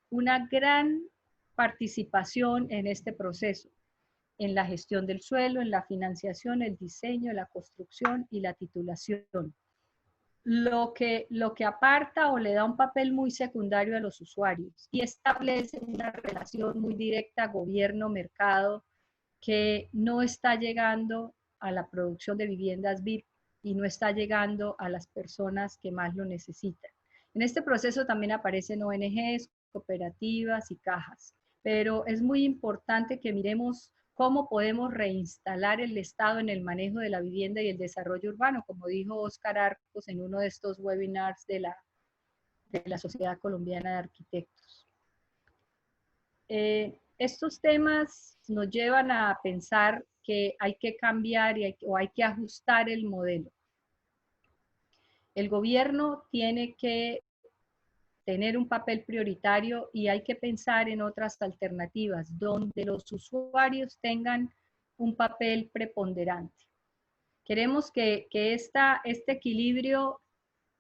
una gran participación en este proceso, en la gestión del suelo, en la financiación, el diseño, la construcción y la titulación. Lo que aparta o le da un papel muy secundario a los usuarios y establece una relación muy directa gobierno-mercado que no está llegando a la producción de viviendas VIP y no está llegando a las personas que más lo necesitan. En este proceso también aparecen ONGs, cooperativas y cajas, pero es muy importante que miremos cómo podemos reinstalar el Estado en el manejo de la vivienda y el desarrollo urbano, como dijo Óscar Arcos en uno de estos webinars de la Sociedad Colombiana de Arquitectos. Estos temas nos llevan a pensar que hay que cambiar o hay que ajustar el modelo. El gobierno tiene que tener un papel prioritario y hay que pensar en otras alternativas donde los usuarios tengan un papel preponderante. Queremos que este equilibrio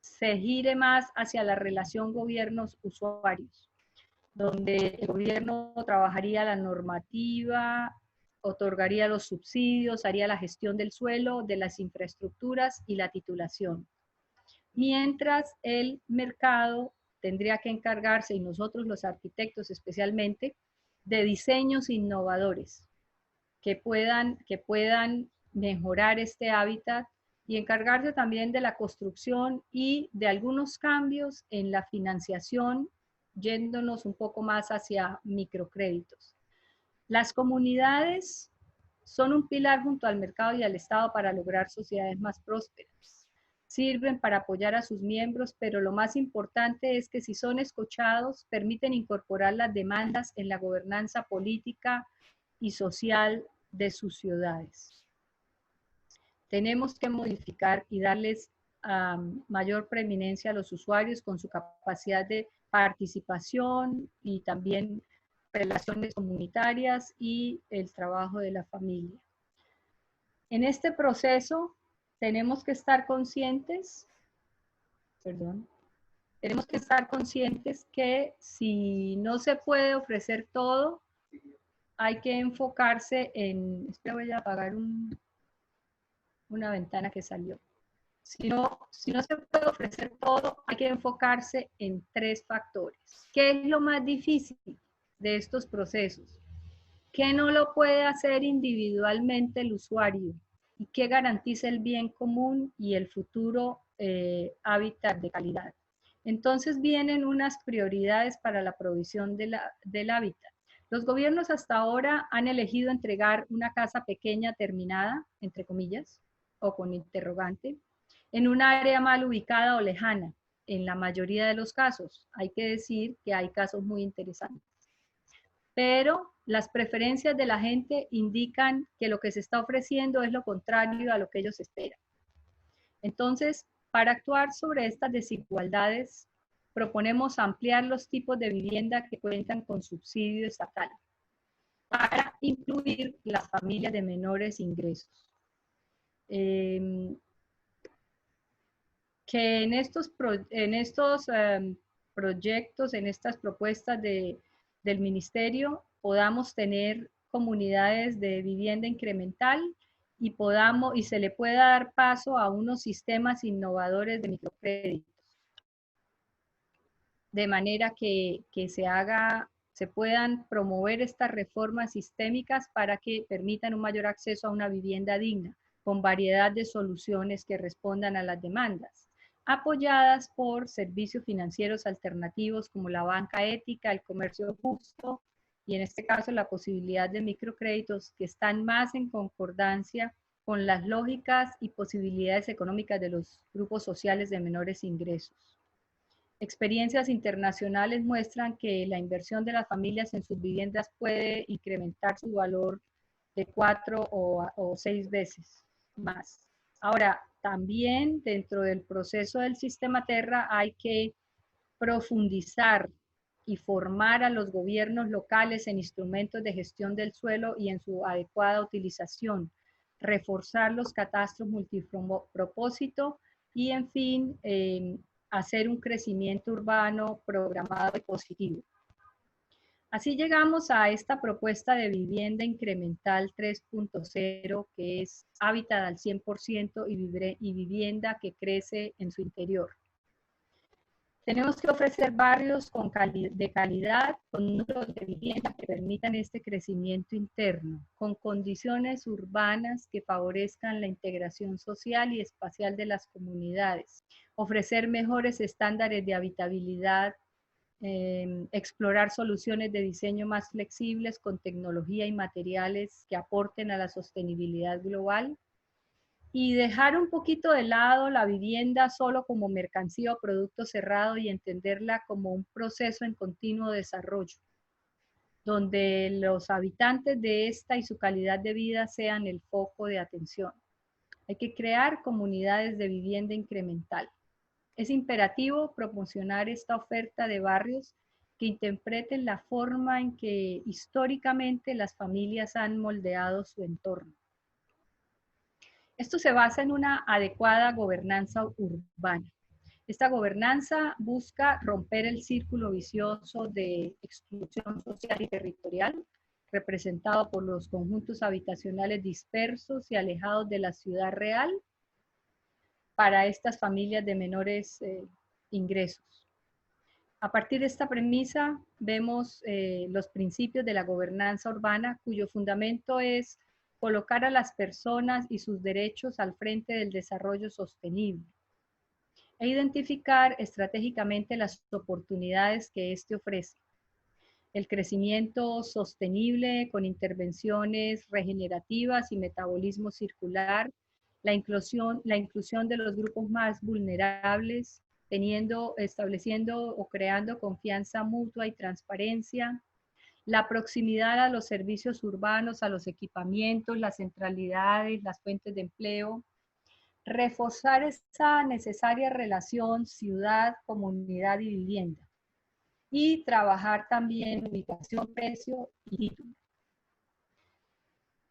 se gire más hacia la relación gobiernos-usuarios, donde el gobierno trabajaría la normativa, otorgaría los subsidios, haría la gestión del suelo, de las infraestructuras y la titulación. Mientras el mercado tendría que encargarse, y nosotros los arquitectos especialmente, de diseños innovadores que puedan mejorar este hábitat y encargarse también de la construcción y de algunos cambios en la financiación, yéndonos un poco más hacia microcréditos. Las comunidades son un pilar junto al mercado y al Estado para lograr sociedades más prósperas. Sirven para apoyar a sus miembros, pero lo más importante es que si son escuchados, permiten incorporar las demandas en la gobernanza política y social de sus ciudades. Tenemos que modificar y darles mayor preeminencia a los usuarios con su capacidad de participación y también relaciones comunitarias y el trabajo de la familia. En este proceso tenemos que estar conscientes, que si no se puede ofrecer todo, hay que enfocarse en, espera, voy a apagar una ventana que salió. Si no se puede ofrecer todo, hay que enfocarse en 3 factores. ¿Qué es lo más difícil de estos procesos? ¿Qué no lo puede hacer individualmente el usuario? ¿Y qué garantiza el bien común y el futuro hábitat de calidad? Entonces vienen unas prioridades para la provisión del hábitat. Los gobiernos hasta ahora han elegido entregar una casa pequeña terminada, entre comillas, o con interrogante, en un área mal ubicada o lejana, en la mayoría de los casos. Hay que decir que hay casos muy interesantes. Pero las preferencias de la gente indican que lo que se está ofreciendo es lo contrario a lo que ellos esperan. Entonces, para actuar sobre estas desigualdades, proponemos ampliar los tipos de vivienda que cuentan con subsidio estatal para incluir las familias de menores ingresos. Que en estos proyectos, en estas propuestas del ministerio, podamos tener comunidades de vivienda incremental y se le pueda dar paso a unos sistemas innovadores de microcréditos, de manera que se puedan promover estas reformas sistémicas para que permitan un mayor acceso a una vivienda digna, con variedad de soluciones que respondan a las demandas, apoyadas por servicios financieros alternativos como la banca ética, el comercio justo y en este caso la posibilidad de microcréditos que están más en concordancia con las lógicas y posibilidades económicas de los grupos sociales de menores ingresos. Experiencias internacionales muestran que la inversión de las familias en sus viviendas puede incrementar su valor de 4 o 6 veces más. Ahora, también dentro del proceso del sistema Terra hay que profundizar y formar a los gobiernos locales en instrumentos de gestión del suelo y en su adecuada utilización, reforzar los catastros multipropósito y, en fin, hacer un crecimiento urbano programado y positivo. Así llegamos a esta propuesta de vivienda incremental 3.0, que es hábitat al 100% y vivienda que crece en su interior. Tenemos que ofrecer barrios de calidad, con números de vivienda que permitan este crecimiento interno, con condiciones urbanas que favorezcan la integración social y espacial de las comunidades. Ofrecer mejores estándares de habitabilidad, explorar soluciones de diseño más flexibles con tecnología y materiales que aporten a la sostenibilidad global, y dejar un poquito de lado la vivienda solo como mercancía o producto cerrado y entenderla como un proceso en continuo desarrollo, donde los habitantes de esta y su calidad de vida sean el foco de atención. Hay que crear comunidades de vivienda incremental. Es imperativo promocionar esta oferta de barrios que interpreten la forma en que históricamente las familias han moldeado su entorno. Esto se basa en una adecuada gobernanza urbana. Esta gobernanza busca romper el círculo vicioso de exclusión social y territorial, representado por los conjuntos habitacionales dispersos y alejados de la ciudad real para estas familias de menores ingresos. A partir de esta premisa, vemos los principios de la gobernanza urbana, cuyo fundamento es colocar a las personas y sus derechos al frente del desarrollo sostenible e identificar estratégicamente las oportunidades que éste ofrece. El crecimiento sostenible con intervenciones regenerativas y metabolismo circular, la inclusión de los grupos más vulnerables, estableciendo o creando confianza mutua y transparencia, la proximidad a los servicios urbanos, a los equipamientos, las centralidades, las fuentes de empleo, reforzar esa necesaria relación ciudad, comunidad y vivienda, y trabajar también ubicación, precio y título.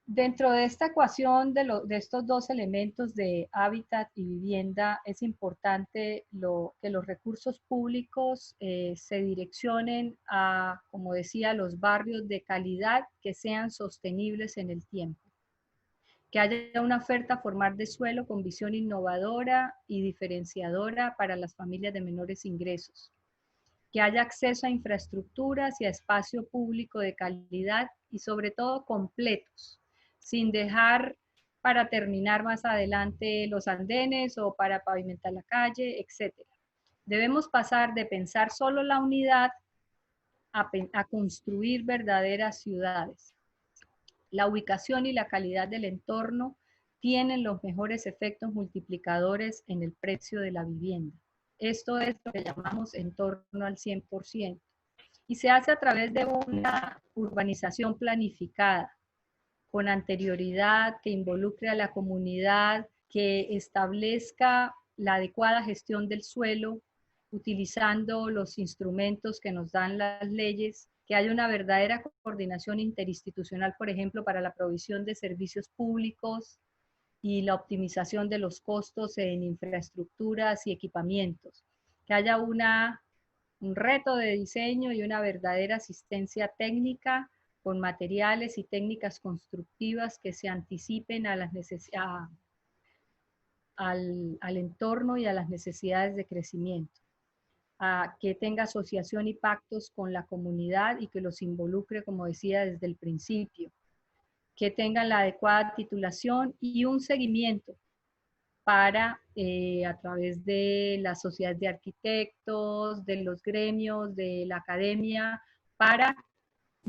Dentro de esta ecuación de estos dos elementos de hábitat y vivienda, es importante que los recursos públicos se direccionen a, como decía, los barrios de calidad que sean sostenibles en el tiempo. Que haya una oferta formal de suelo con visión innovadora y diferenciadora para las familias de menores ingresos. Que haya acceso a infraestructuras y a espacio público de calidad y sobre todo completos, sin dejar para terminar más adelante los andenes o para pavimentar la calle, etc. Debemos pasar de pensar solo la unidad a construir verdaderas ciudades. La ubicación y la calidad del entorno tienen los mejores efectos multiplicadores en el precio de la vivienda. Esto es lo que llamamos entorno al 100%. Y se hace a través de una urbanización planificada, con anterioridad, que involucre a la comunidad, que establezca la adecuada gestión del suelo, utilizando los instrumentos que nos dan las leyes, que haya una verdadera coordinación interinstitucional, por ejemplo, para la provisión de servicios públicos y la optimización de los costos en infraestructuras y equipamientos, que haya un reto de diseño y una verdadera asistencia técnica con materiales y técnicas constructivas que se anticipen a las al entorno y a las necesidades de crecimiento. Que tenga asociación y pactos con la comunidad y que los involucre, como decía, desde el principio. Que tengan la adecuada titulación y un seguimiento para, a través de las sociedades de arquitectos, de los gremios, de la academia, para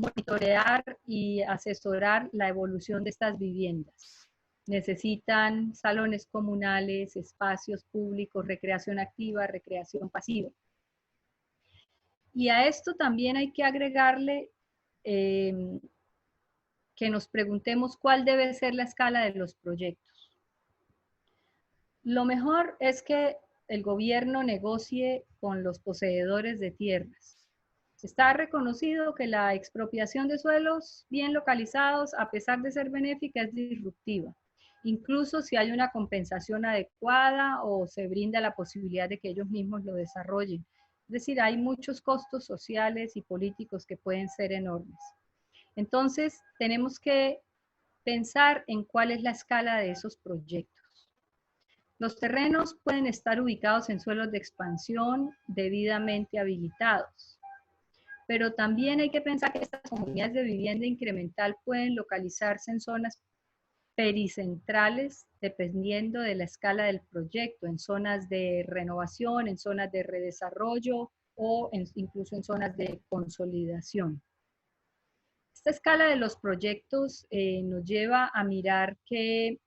monitorear y asesorar la evolución de estas viviendas. Necesitan salones comunales, espacios públicos, recreación activa, recreación pasiva. Y a esto también hay que agregarle que nos preguntemos cuál debe ser la escala de los proyectos. Lo mejor es que el gobierno negocie con los poseedores de tierras. Está reconocido que la expropiación de suelos bien localizados, a pesar de ser benéfica, es disruptiva. Incluso si hay una compensación adecuada o se brinda la posibilidad de que ellos mismos lo desarrollen. Es decir, hay muchos costos sociales y políticos que pueden ser enormes. Entonces, tenemos que pensar en cuál es la escala de esos proyectos. Los terrenos pueden estar ubicados en suelos de expansión debidamente habilitados, pero también hay que pensar que estas comunidades de vivienda incremental pueden localizarse en zonas pericentrales dependiendo de la escala del proyecto, en zonas de renovación, en zonas de redesarrollo o incluso en zonas de consolidación. Esta escala de los proyectos nos lleva a mirar que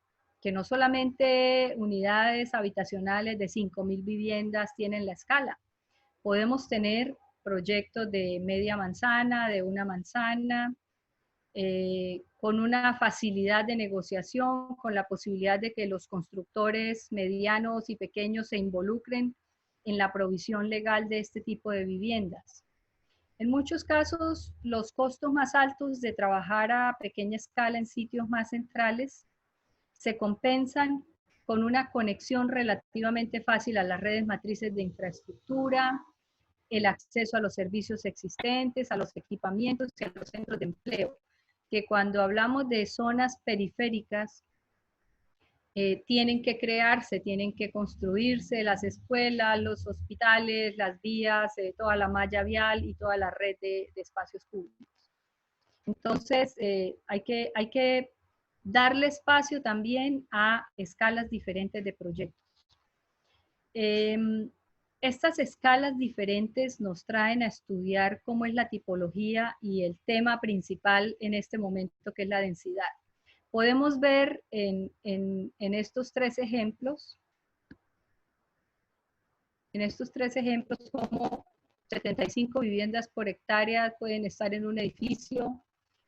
no solamente unidades habitacionales de 5.000 viviendas tienen la escala. Podemos tener proyectos de media manzana, de una manzana, con una facilidad de negociación, con la posibilidad de que los constructores medianos y pequeños se involucren en la provisión legal de este tipo de viviendas. En muchos casos, los costos más altos de trabajar a pequeña escala en sitios más centrales se compensan con una conexión relativamente fácil a las redes matrices de infraestructura, el acceso a los servicios existentes, a los equipamientos y a los centros de empleo, que cuando hablamos de zonas periféricas, tienen que crearse, tienen que construirse las escuelas, los hospitales, las vías, toda la malla vial y toda la red de espacios públicos. Entonces, hay que darle espacio también a escalas diferentes de proyectos. Estas escalas diferentes nos traen a estudiar cómo es la tipología y el tema principal en este momento, que es la densidad. Podemos ver en estos tres ejemplos, cómo 75 viviendas por hectárea pueden estar en un edificio,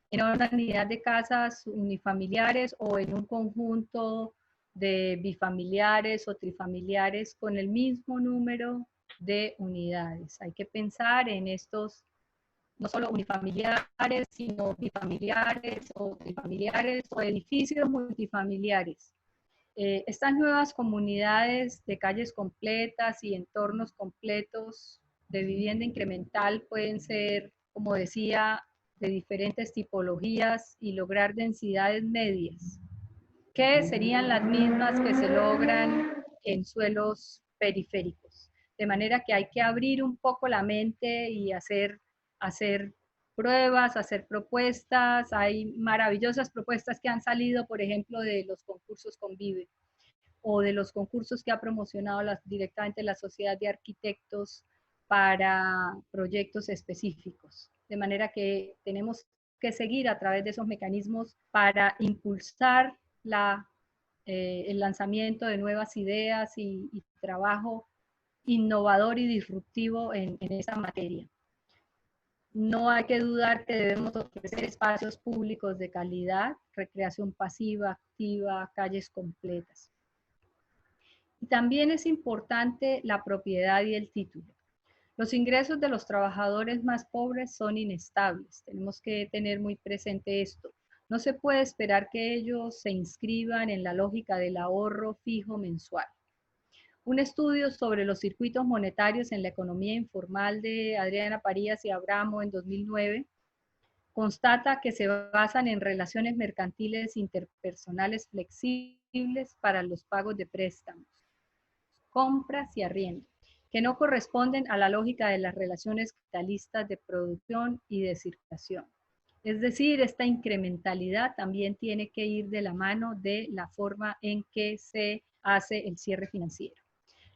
en una unidad de casas unifamiliares o en un conjunto de bifamiliares o trifamiliares con el mismo número de unidades. Hay que pensar en estos no solo unifamiliares, sino bifamiliares o trifamiliares o edificios multifamiliares. Estas nuevas comunidades de calles completas y entornos completos de vivienda incremental pueden ser, como decía, de diferentes tipologías y lograr densidades medias, que serían las mismas que se logran en suelos periféricos. De manera que hay que abrir un poco la mente y hacer pruebas, hacer propuestas. Hay maravillosas propuestas que han salido, por ejemplo, de los concursos Convive o de los concursos que ha promocionado directamente la Sociedad de Arquitectos para proyectos específicos. De manera que tenemos que seguir a través de esos mecanismos para impulsar el lanzamiento de nuevas ideas y trabajo innovador y disruptivo en esta materia. No hay que dudar que debemos ofrecer espacios públicos de calidad, recreación pasiva, activa, calles completas. Y también es importante la propiedad y el título. Los ingresos de los trabajadores más pobres son inestables. Tenemos que tener muy presente esto. No se puede esperar que ellos se inscriban en la lógica del ahorro fijo mensual. Un estudio sobre los circuitos monetarios en la economía informal de Adriana Parías y Abramo en 2009 constata que se basan en relaciones mercantiles interpersonales flexibles para los pagos de préstamos, compras y arriendo, que no corresponden a la lógica de las relaciones capitalistas de producción y de circulación. Es decir, esta incrementalidad también tiene que ir de la mano de la forma en que se hace el cierre financiero.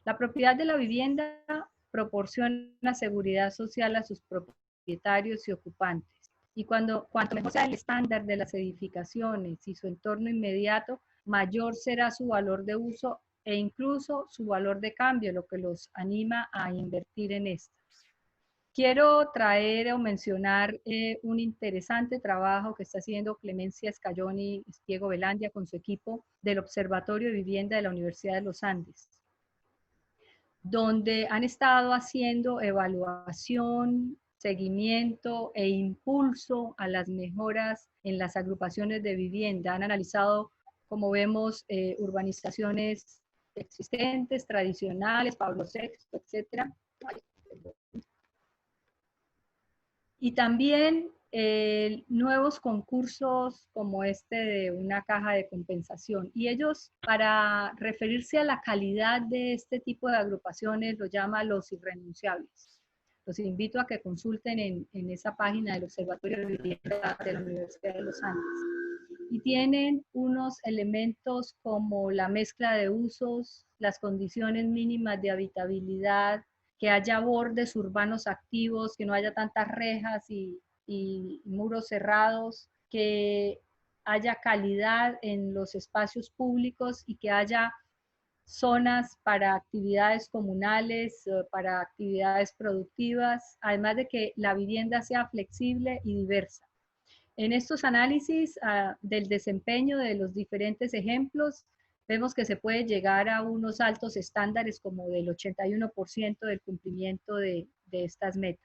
La propiedad de la vivienda proporciona seguridad social a sus propietarios y ocupantes. Y cuanto mejor sea el estándar de las edificaciones y su entorno inmediato, mayor será su valor de uso e incluso su valor de cambio, lo que los anima a invertir en estas. Quiero traer o mencionar un interesante trabajo que está haciendo Clemencia Scalloni y Diego Velandia con su equipo del Observatorio de Vivienda de la Universidad de los Andes, donde han estado haciendo evaluación, seguimiento e impulso a las mejoras en las agrupaciones de vivienda. Han analizado, como vemos, urbanizaciones existentes, tradicionales, Pablo VI, etc. Y también nuevos concursos como este de una caja de compensación. Y ellos, para referirse a la calidad de este tipo de agrupaciones, lo llama los irrenunciables. Los invito a que consulten en esa página del Observatorio de Vivienda de la Universidad de los Andes. Y tienen unos elementos como la mezcla de usos, las condiciones mínimas de habitabilidad, que haya bordes urbanos activos, que no haya tantas rejas y muros cerrados, que haya calidad en los espacios públicos y que haya zonas para actividades comunales, para actividades productivas, además de que la vivienda sea flexible y diversa. En estos análisis del desempeño de los diferentes ejemplos, vemos que se puede llegar a unos altos estándares como del 81% del cumplimiento de estas metas.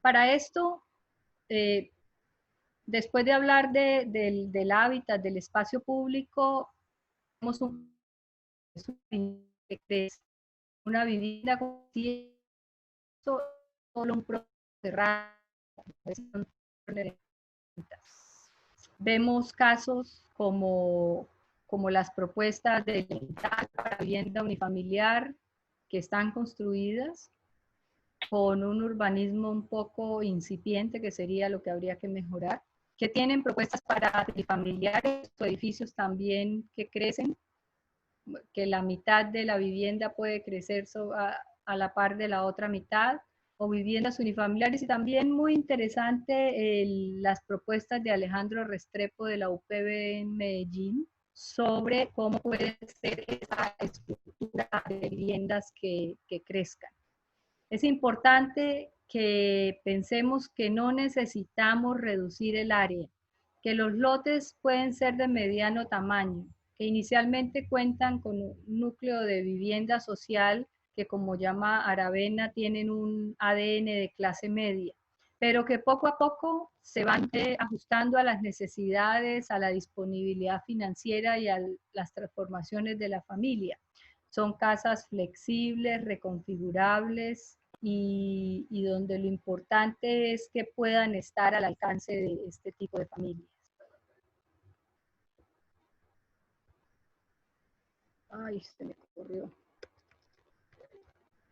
Para esto, después de hablar del hábitat, del espacio público, tenemos una vivienda con solo un proceso cerrado. Vemos casos como las propuestas de para vivienda unifamiliar que están construidas con un urbanismo un poco incipiente, que sería lo que habría que mejorar, que tienen propuestas para unifamiliares o edificios también que crecen, que la mitad de la vivienda puede crecer a la par de la otra mitad, o viviendas unifamiliares, y también muy interesante las propuestas de Alejandro Restrepo de la UPB en Medellín sobre cómo puede ser esa estructura de viviendas que crezcan. Es importante que pensemos que no necesitamos reducir el área, que los lotes pueden ser de mediano tamaño, que inicialmente cuentan con un núcleo de vivienda social que, como llama Aravena, tienen un ADN de clase media, pero que poco a poco se van ajustando a las necesidades, a la disponibilidad financiera y a las transformaciones de la familia. Son casas flexibles, reconfigurables y donde lo importante es que puedan estar al alcance de este tipo de familias. Ay, se me corrió.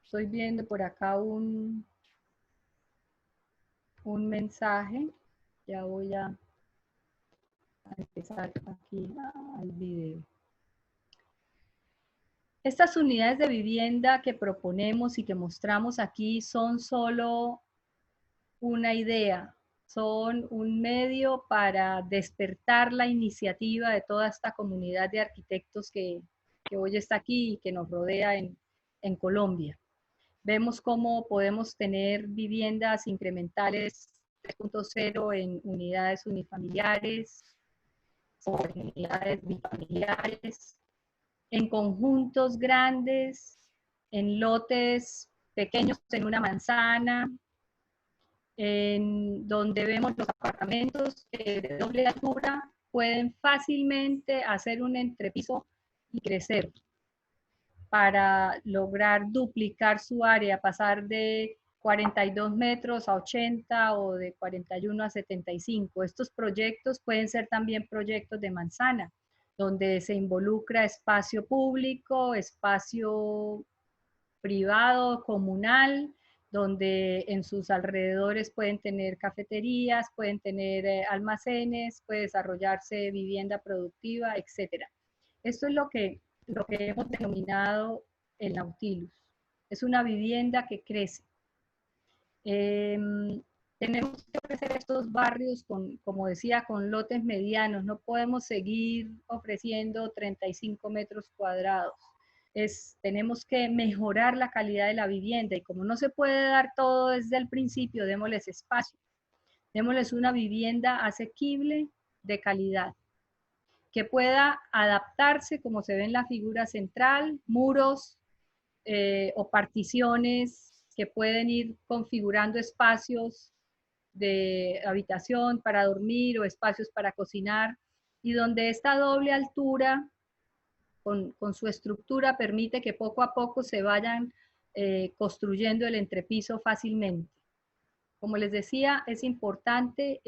Estoy viendo por acá un mensaje. Ya voy a empezar aquí al video. Estas unidades de vivienda que proponemos y que mostramos aquí son solo una idea, son un medio para despertar la iniciativa de toda esta comunidad de arquitectos que hoy está aquí y que nos rodea en Colombia. Vemos cómo podemos tener viviendas incrementales 3.0 en unidades unifamiliares o en unidades bifamiliares, en conjuntos grandes, en lotes pequeños en una manzana, en donde vemos los apartamentos de doble altura pueden fácilmente hacer un entrepiso y crecer para lograr duplicar su área, pasar de 42 metros a 80 o de 41 a 75. Estos proyectos pueden ser también proyectos de manzana, donde se involucra espacio público, espacio privado, comunal, donde en sus alrededores pueden tener cafeterías, pueden tener almacenes, puede desarrollarse vivienda productiva, etc. Esto es lo que hemos denominado el Nautilus. Es una vivienda que crece. Tenemos que ofrecer estos barrios, como decía, con lotes medianos. No podemos seguir ofreciendo 35 metros cuadrados. Tenemos que mejorar la calidad de la vivienda, y como no se puede dar todo desde el principio, démosles espacio. Démosles una vivienda asequible, de calidad, que pueda adaptarse, como se ve en la figura central, muros o particiones que pueden ir configurando espacios de habitación para dormir o espacios para cocinar, y donde esta doble altura con su estructura permite que poco a poco se vayan construyendo el entrepiso fácilmente. Como les decía, es importante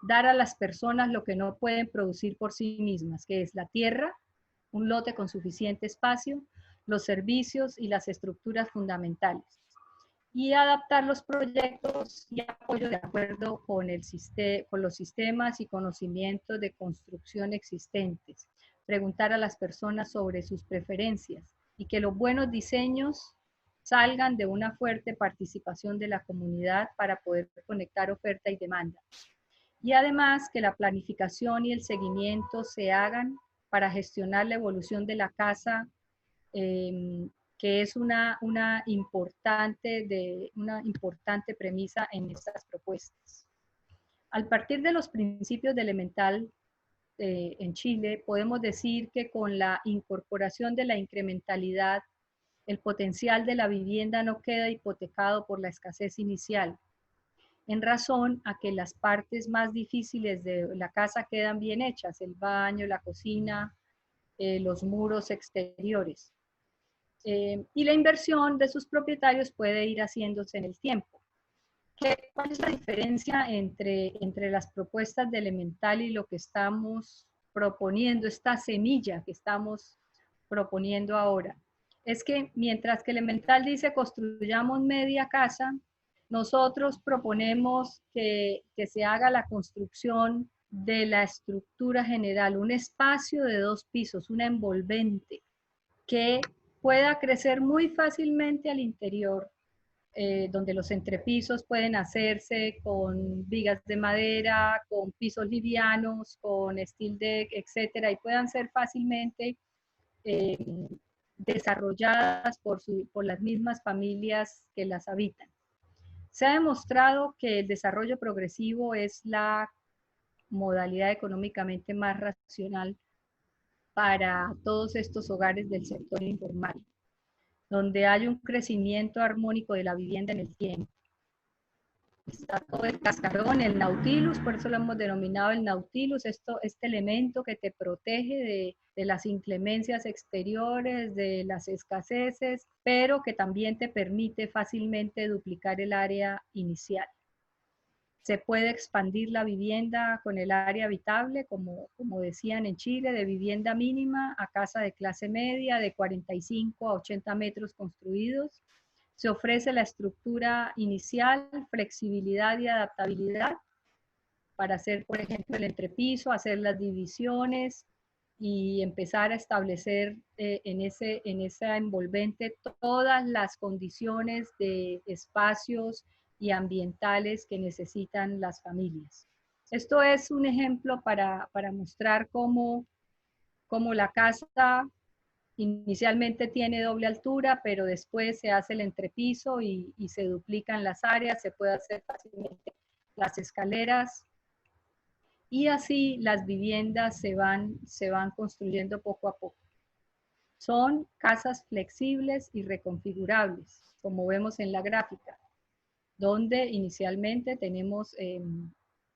dar a las personas lo que no pueden producir por sí mismas, que es la tierra, un lote con suficiente espacio, los servicios y las estructuras fundamentales. Y adaptar los proyectos y apoyo de acuerdo con, con los sistemas y conocimientos de construcción existentes. Preguntar a las personas sobre sus preferencias y que los buenos diseños salgan de una fuerte participación de la comunidad para poder conectar oferta y demanda. Y además que la planificación y el seguimiento se hagan para gestionar la evolución de la casa, que es una importante premisa en estas propuestas. Al partir de los principios de Elemental en Chile, podemos decir que con la incorporación de la incrementalidad, el potencial de la vivienda no queda hipotecado por la escasez inicial, en razón a que las partes más difíciles de la casa quedan bien hechas, el baño, la cocina, los muros exteriores. Y la inversión de sus propietarios puede ir haciéndose en el tiempo. ¿Cuál es la diferencia entre las propuestas de Elemental y lo que estamos proponiendo, esta semilla que estamos proponiendo ahora? Es que mientras que Elemental dice construyamos media casa, nosotros proponemos que se haga la construcción de la estructura general, un espacio de 2 pisos, una envolvente, que pueda crecer muy fácilmente al interior, donde los entrepisos pueden hacerse con vigas de madera, con pisos livianos, con steel deck, etcétera, y puedan ser fácilmente desarrolladas por las mismas familias que las habitan. Se ha demostrado que el desarrollo progresivo es la modalidad económicamente más racional para todos estos hogares del sector informal, donde hay un crecimiento armónico de la vivienda en el tiempo. Está todo el cascarón, el nautilus, por eso lo hemos denominado el nautilus, este elemento que te protege de las inclemencias exteriores, de las escaseces, pero que también te permite fácilmente duplicar el área inicial. Se puede expandir la vivienda con el área habitable, como decían en Chile, de vivienda mínima a casa de clase media de 45 a 80 metros construidos. Se ofrece la estructura inicial, flexibilidad y adaptabilidad para hacer, por ejemplo, el entrepiso, hacer las divisiones y empezar a establecer en esa envolvente todas las condiciones de espacios y ambientales que necesitan las familias. Esto es un ejemplo para mostrar cómo la casa inicialmente tiene doble altura, pero después se hace el entrepiso y se duplican las áreas, se puede hacer fácilmente las escaleras y así las viviendas se van construyendo poco a poco. Son casas flexibles y reconfigurables, como vemos en la gráfica, donde inicialmente tenemos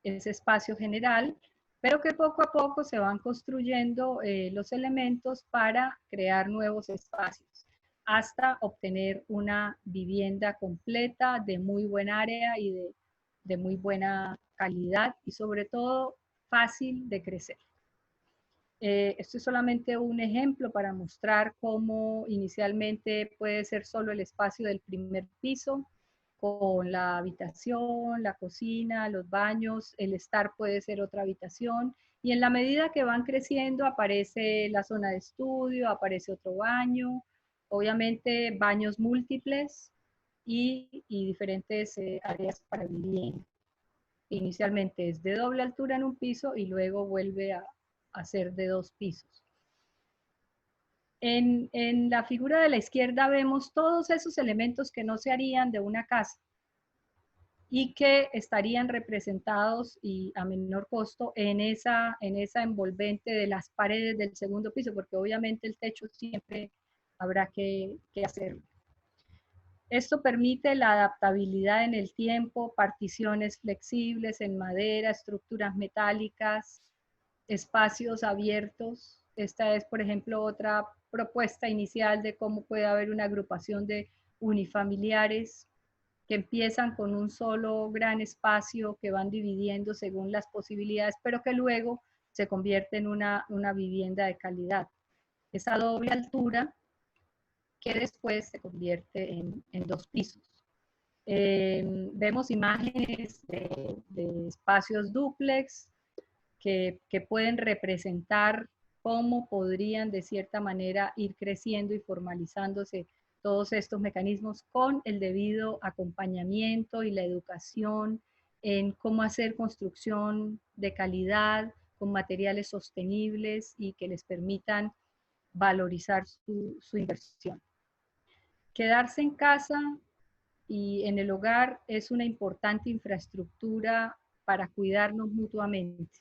ese espacio general, pero que poco a poco se van construyendo los elementos para crear nuevos espacios, hasta obtener una vivienda completa de muy buen área y de muy buena calidad y sobre todo fácil de crecer. Esto es solamente un ejemplo para mostrar cómo inicialmente puede ser solo el espacio del primer piso, con la habitación, la cocina, los baños, el estar puede ser otra habitación, y en la medida que van creciendo aparece la zona de estudio, aparece otro baño, obviamente baños múltiples y diferentes áreas para vivir. Inicialmente es de doble altura en un piso y luego vuelve a ser de 2 pisos. En la figura de la izquierda vemos todos esos elementos que no se harían de una casa y que estarían representados y a menor costo en esa envolvente de las paredes del segundo piso, porque obviamente el techo siempre habrá que hacerlo. Esto permite la adaptabilidad en el tiempo, particiones flexibles en madera, estructuras metálicas, espacios abiertos. Esta es, por ejemplo, otra propuesta inicial de cómo puede haber una agrupación de unifamiliares que empiezan con un solo gran espacio que van dividiendo según las posibilidades, pero que luego se convierte en una vivienda de calidad. Esa doble altura que después se convierte en 2 pisos. Vemos imágenes de espacios dúplex que pueden representar cómo podrían de cierta manera ir creciendo y formalizándose todos estos mecanismos con el debido acompañamiento y la educación en cómo hacer construcción de calidad, con materiales sostenibles y que les permitan valorizar su inversión. Quedarse en casa y en el hogar es una importante infraestructura para cuidarnos mutuamente.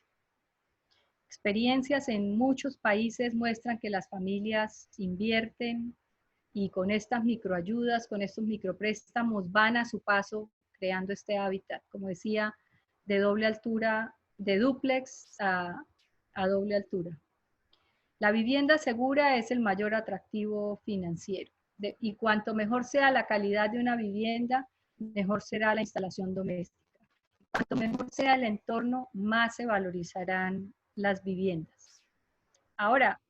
Experiencias en muchos países muestran que las familias invierten y con estas microayudas, con estos micropréstamos, van a su paso creando este hábitat, como decía, de doble altura, de dúplex a doble altura. La vivienda segura es el mayor atractivo financiero y cuanto mejor sea la calidad de una vivienda, mejor será la instalación doméstica. Cuanto mejor sea el entorno, más se valorizarán las viviendas. Ahora,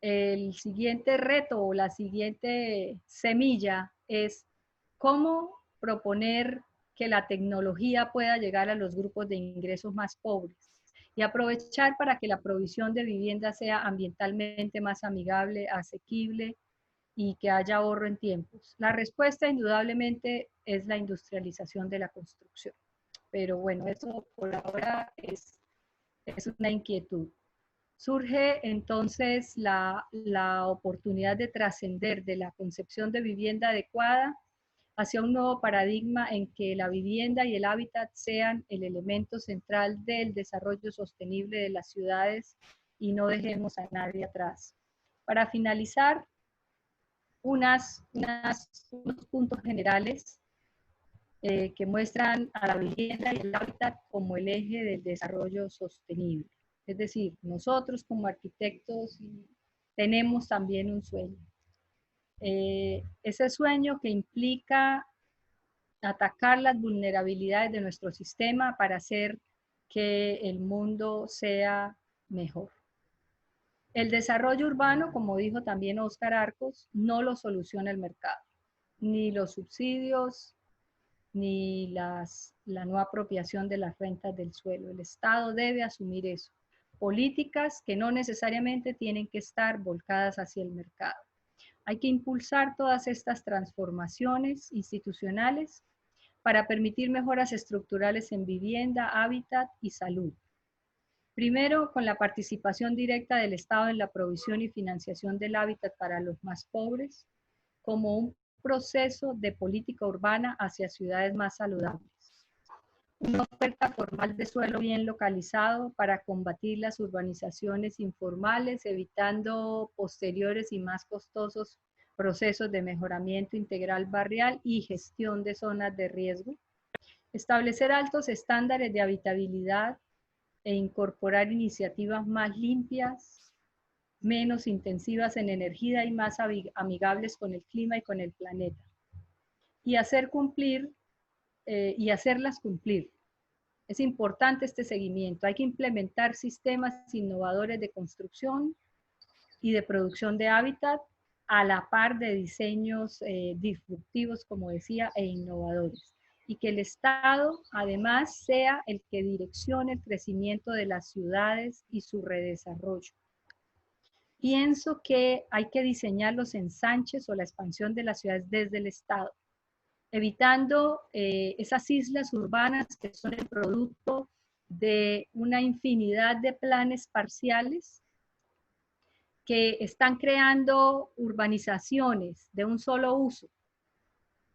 el siguiente reto o la siguiente semilla es cómo proponer que la tecnología pueda llegar a los grupos de ingresos más pobres y aprovechar para que la provisión de vivienda sea ambientalmente más amigable, asequible y que haya ahorro en tiempos. La respuesta indudablemente es la industrialización de la construcción. Pero bueno, eso por ahora es una inquietud. Surge entonces la oportunidad de trascender de la concepción de vivienda adecuada hacia un nuevo paradigma en que la vivienda y el hábitat sean el elemento central del desarrollo sostenible de las ciudades y no dejemos a nadie atrás. Para finalizar, unos puntos generales que muestran a la vivienda y el hábitat como el eje del desarrollo sostenible. Es decir, nosotros como arquitectos tenemos también un sueño. Ese sueño que implica atacar las vulnerabilidades de nuestro sistema para hacer que el mundo sea mejor. El desarrollo urbano, como dijo también Óscar Arcos, no lo soluciona el mercado, ni los subsidios, ni la no apropiación de las rentas del suelo. El Estado debe asumir eso. Políticas que no necesariamente tienen que estar volcadas hacia el mercado. Hay que impulsar todas estas transformaciones institucionales para permitir mejoras estructurales en vivienda, hábitat y salud. Primero, con la participación directa del Estado en la provisión y financiación del hábitat para los más pobres, como un proceso de política urbana hacia ciudades más saludables. Una oferta formal de suelo bien localizado para combatir las urbanizaciones informales, evitando posteriores y más costosos procesos de mejoramiento integral barrial y gestión de zonas de riesgo. Establecer altos estándares de habitabilidad e incorporar iniciativas más limpias, menos intensivas en energía y más amigables con el clima y con el planeta. Y hacerlas cumplir. Es importante este seguimiento. Hay que implementar sistemas innovadores de construcción y de producción de hábitat a la par de diseños disruptivos, como decía, e innovadores. Y que el Estado, además, sea el que direccione el crecimiento de las ciudades y su redesarrollo. Pienso que hay que diseñar los ensanches o la expansión de las ciudades desde el Estado, evitando esas islas urbanas que son el producto de una infinidad de planes parciales que están creando urbanizaciones de un solo uso,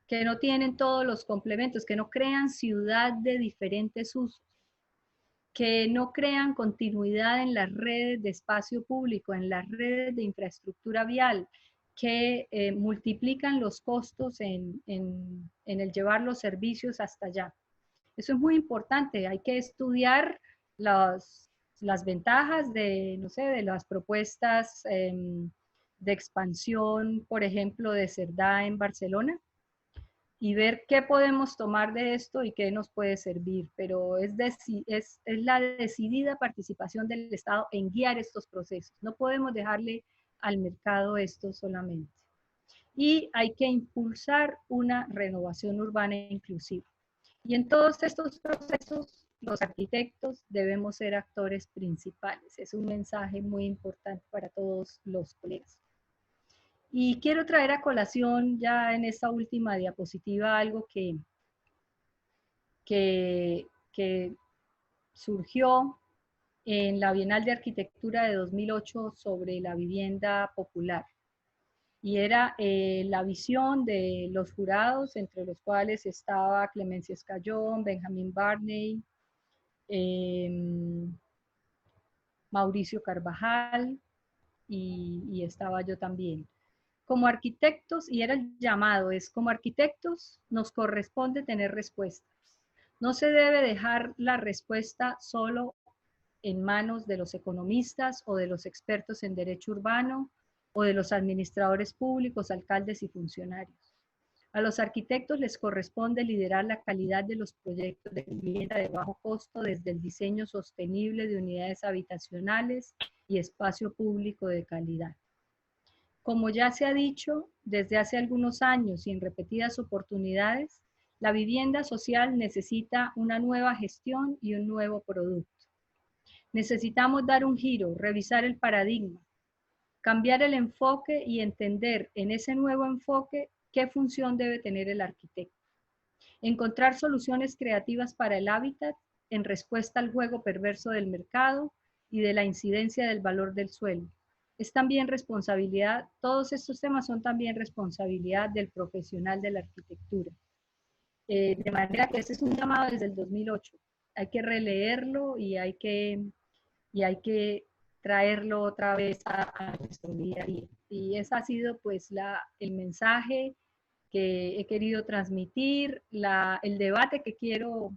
que no tienen todos los complementos, que no crean ciudad de diferentes usos, que no crean continuidad en las redes de espacio público, en las redes de infraestructura vial, que multiplican los costos en el llevar los servicios hasta allá. Eso es muy importante, hay que estudiar las ventajas de, no sé, de las propuestas de expansión, por ejemplo, de Cerdá en Barcelona, y ver qué podemos tomar de esto y qué nos puede servir, pero es la decidida participación del Estado en guiar estos procesos. No podemos dejarle al mercado esto solamente. Y hay que impulsar una renovación urbana inclusiva. Y en todos estos procesos, los arquitectos debemos ser actores principales. Es un mensaje muy importante para todos los colegas. Y quiero traer a colación ya en esta última diapositiva algo que surgió en la Bienal de Arquitectura de 2008 sobre la vivienda popular. Y era la visión de los jurados, entre los cuales estaba Clemencia Escayón, Benjamín Barney, Mauricio Carvajal y estaba yo también. Como arquitectos, y era el llamado, es como arquitectos nos corresponde tener respuestas. No se debe dejar la respuesta solo en manos de los economistas o de los expertos en derecho urbano o de los administradores públicos, alcaldes y funcionarios. A los arquitectos les corresponde liderar la calidad de los proyectos de vivienda de bajo costo desde el diseño sostenible de unidades habitacionales y espacio público de calidad. Como ya se ha dicho desde hace algunos años y en repetidas oportunidades, la vivienda social necesita una nueva gestión y un nuevo producto. Necesitamos dar un giro, revisar el paradigma, cambiar el enfoque y entender en ese nuevo enfoque qué función debe tener el arquitecto. Encontrar soluciones creativas para el hábitat en respuesta al juego perverso del mercado y de la incidencia del valor del suelo. Es también responsabilidad, todos estos temas son también responsabilidad del profesional de la arquitectura. De manera que este es un llamado desde el 2008. Hay que releerlo y hay que traerlo otra vez a nuestro día a día. Y ese ha sido pues el mensaje que he querido transmitir, el debate que quiero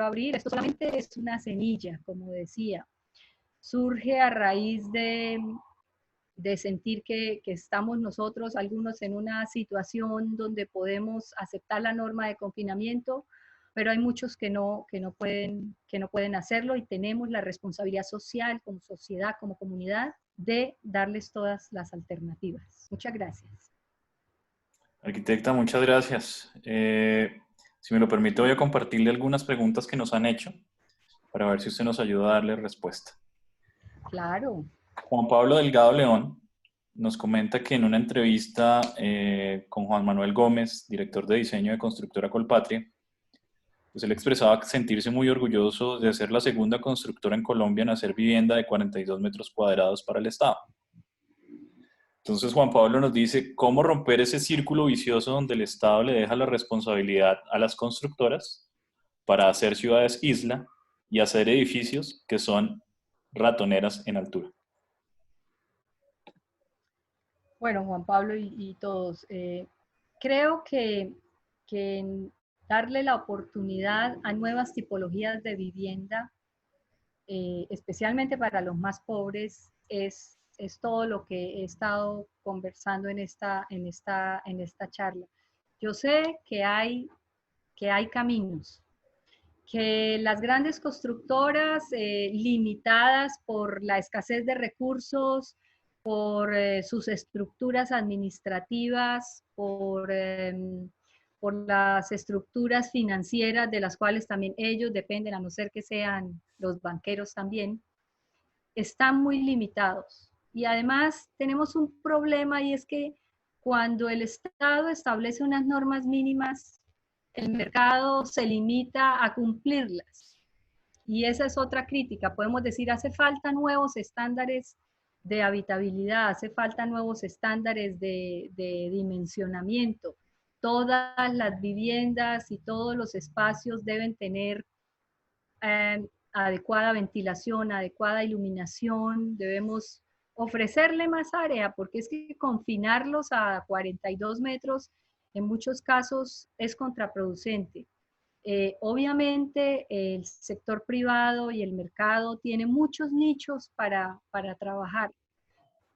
abrir. Esto solamente es una semilla, como decía. Surge a raíz de sentir que estamos nosotros, algunos, en una situación donde podemos aceptar la norma de confinamiento, pero hay muchos que no pueden hacerlo y tenemos la responsabilidad social, como sociedad, como comunidad, de darles todas las alternativas. Muchas gracias. Arquitecta, muchas gracias. Si me lo permite, voy a compartirle algunas preguntas que nos han hecho para ver si usted nos ayuda a darle respuesta. Claro. Juan Pablo Delgado León nos comenta que en una entrevista con Juan Manuel Gómez, director de diseño de Constructora Colpatria, pues él expresaba sentirse muy orgulloso de ser la segunda constructora en Colombia en hacer vivienda de 42 metros cuadrados para el Estado. Entonces Juan Pablo nos dice cómo romper ese círculo vicioso donde el Estado le deja la responsabilidad a las constructoras para hacer ciudades isla y hacer edificios que son ratoneras en altura. Bueno, Juan Pablo y todos, creo que darle la oportunidad a nuevas tipologías de vivienda, especialmente para los más pobres, es todo lo que he estado conversando en esta charla. Yo sé que hay caminos, que las grandes constructoras, limitadas por la escasez de recursos, por sus estructuras administrativas, por las estructuras financieras de las cuales también ellos dependen, a no ser que sean los banqueros también, están muy limitados. Y además tenemos un problema, y es que cuando el Estado establece unas normas mínimas, el mercado se limita a cumplirlas. Y esa es otra crítica. Podemos decir, hace falta nuevos estándares de habitabilidad, hace falta nuevos estándares de dimensionamiento. Todas las viviendas y todos los espacios deben tener adecuada ventilación, adecuada iluminación, debemos ofrecerle más área, porque es que confinarlos a 42 metros en muchos casos es contraproducente. Obviamente el sector privado y el mercado tiene muchos nichos para trabajar.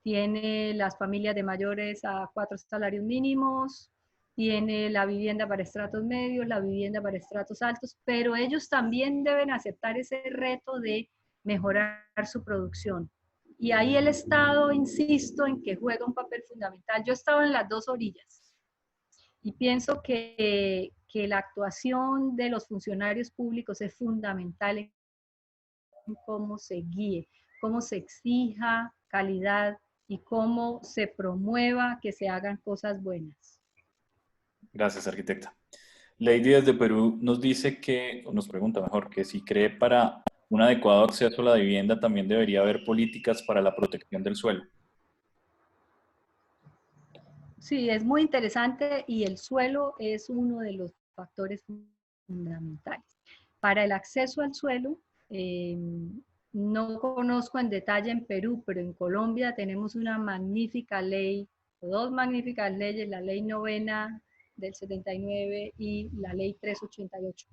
Tiene las familias de mayores a 4 salarios mínimos, tiene la vivienda para estratos medios, la vivienda para estratos altos, pero ellos también deben aceptar ese reto de mejorar su producción. Y ahí el Estado, insisto, en que juega un papel fundamental. Yo he estado en las dos orillas y pienso que la actuación de los funcionarios públicos es fundamental en cómo se guíe, cómo se exija calidad y cómo se promueva que se hagan cosas buenas. Gracias, arquitecta. Lady desde Perú nos dice que, o nos pregunta mejor, que si cree para un adecuado acceso a la vivienda también debería haber políticas para la protección del suelo. Sí, es muy interesante y el suelo es uno de los factores fundamentales. Para el acceso al suelo, no conozco en detalle en Perú, pero en Colombia tenemos una magnífica ley, o dos magníficas leyes, la ley novena del 79 y la ley 388,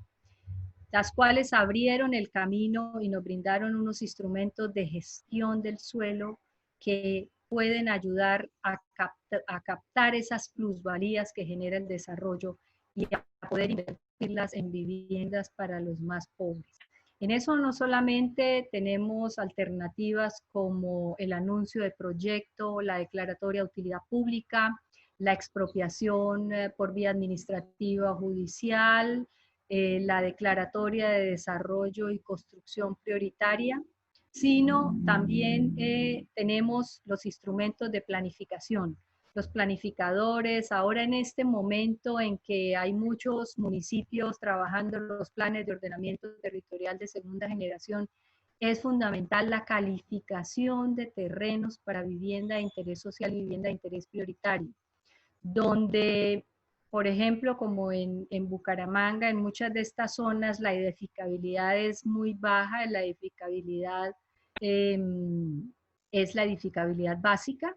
las cuales abrieron el camino y nos brindaron unos instrumentos de gestión del suelo que pueden ayudar a captar esas plusvalías que genera el desarrollo y a poder invertirlas en viviendas para los más pobres. En eso no solamente tenemos alternativas como el anuncio de proyecto, la declaratoria de utilidad pública, la expropiación por vía administrativa o judicial, la declaratoria de desarrollo y construcción prioritaria, sino también tenemos los instrumentos de planificación, los planificadores. Ahora en este momento en que hay muchos municipios trabajando los planes de ordenamiento territorial de segunda generación, es fundamental la calificación de terrenos para vivienda de interés social y vivienda de interés prioritario, donde, por ejemplo, como en Bucaramanga, en muchas de estas zonas la edificabilidad es muy baja, la edificabilidad es la edificabilidad básica,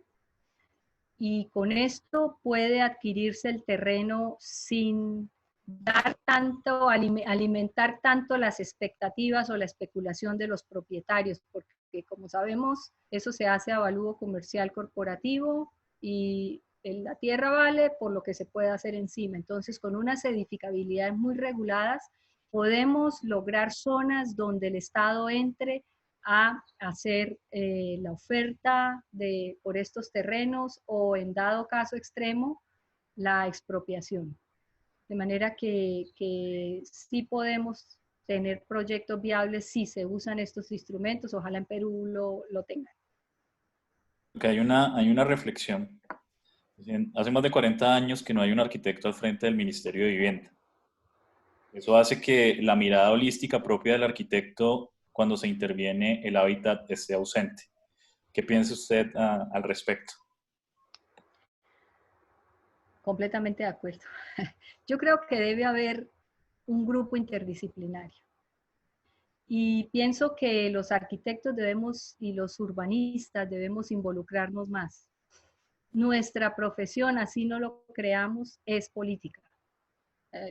y con esto puede adquirirse el terreno sin dar tanto, alimentar tanto las expectativas o la especulación de los propietarios, porque como sabemos, eso se hace a avalúo comercial corporativo y la tierra vale por lo que se puede hacer encima. Entonces, con unas edificabilidades muy reguladas, podemos lograr zonas donde el Estado entre a hacer la oferta por estos terrenos o, en dado caso extremo, la expropiación. De manera que sí podemos tener proyectos viables si se usan estos instrumentos. Ojalá en Perú lo tengan. Porque hay una reflexión. Hace más de 40 años que no hay un arquitecto al frente del Ministerio de Vivienda. Eso hace que la mirada holística propia del arquitecto cuando se interviene el hábitat esté ausente. ¿Qué piensa usted al respecto? Completamente de acuerdo. Yo creo que debe haber un grupo interdisciplinario. Y pienso que los arquitectos debemos y los urbanistas debemos involucrarnos más. Nuestra profesión, así no lo creamos, es política.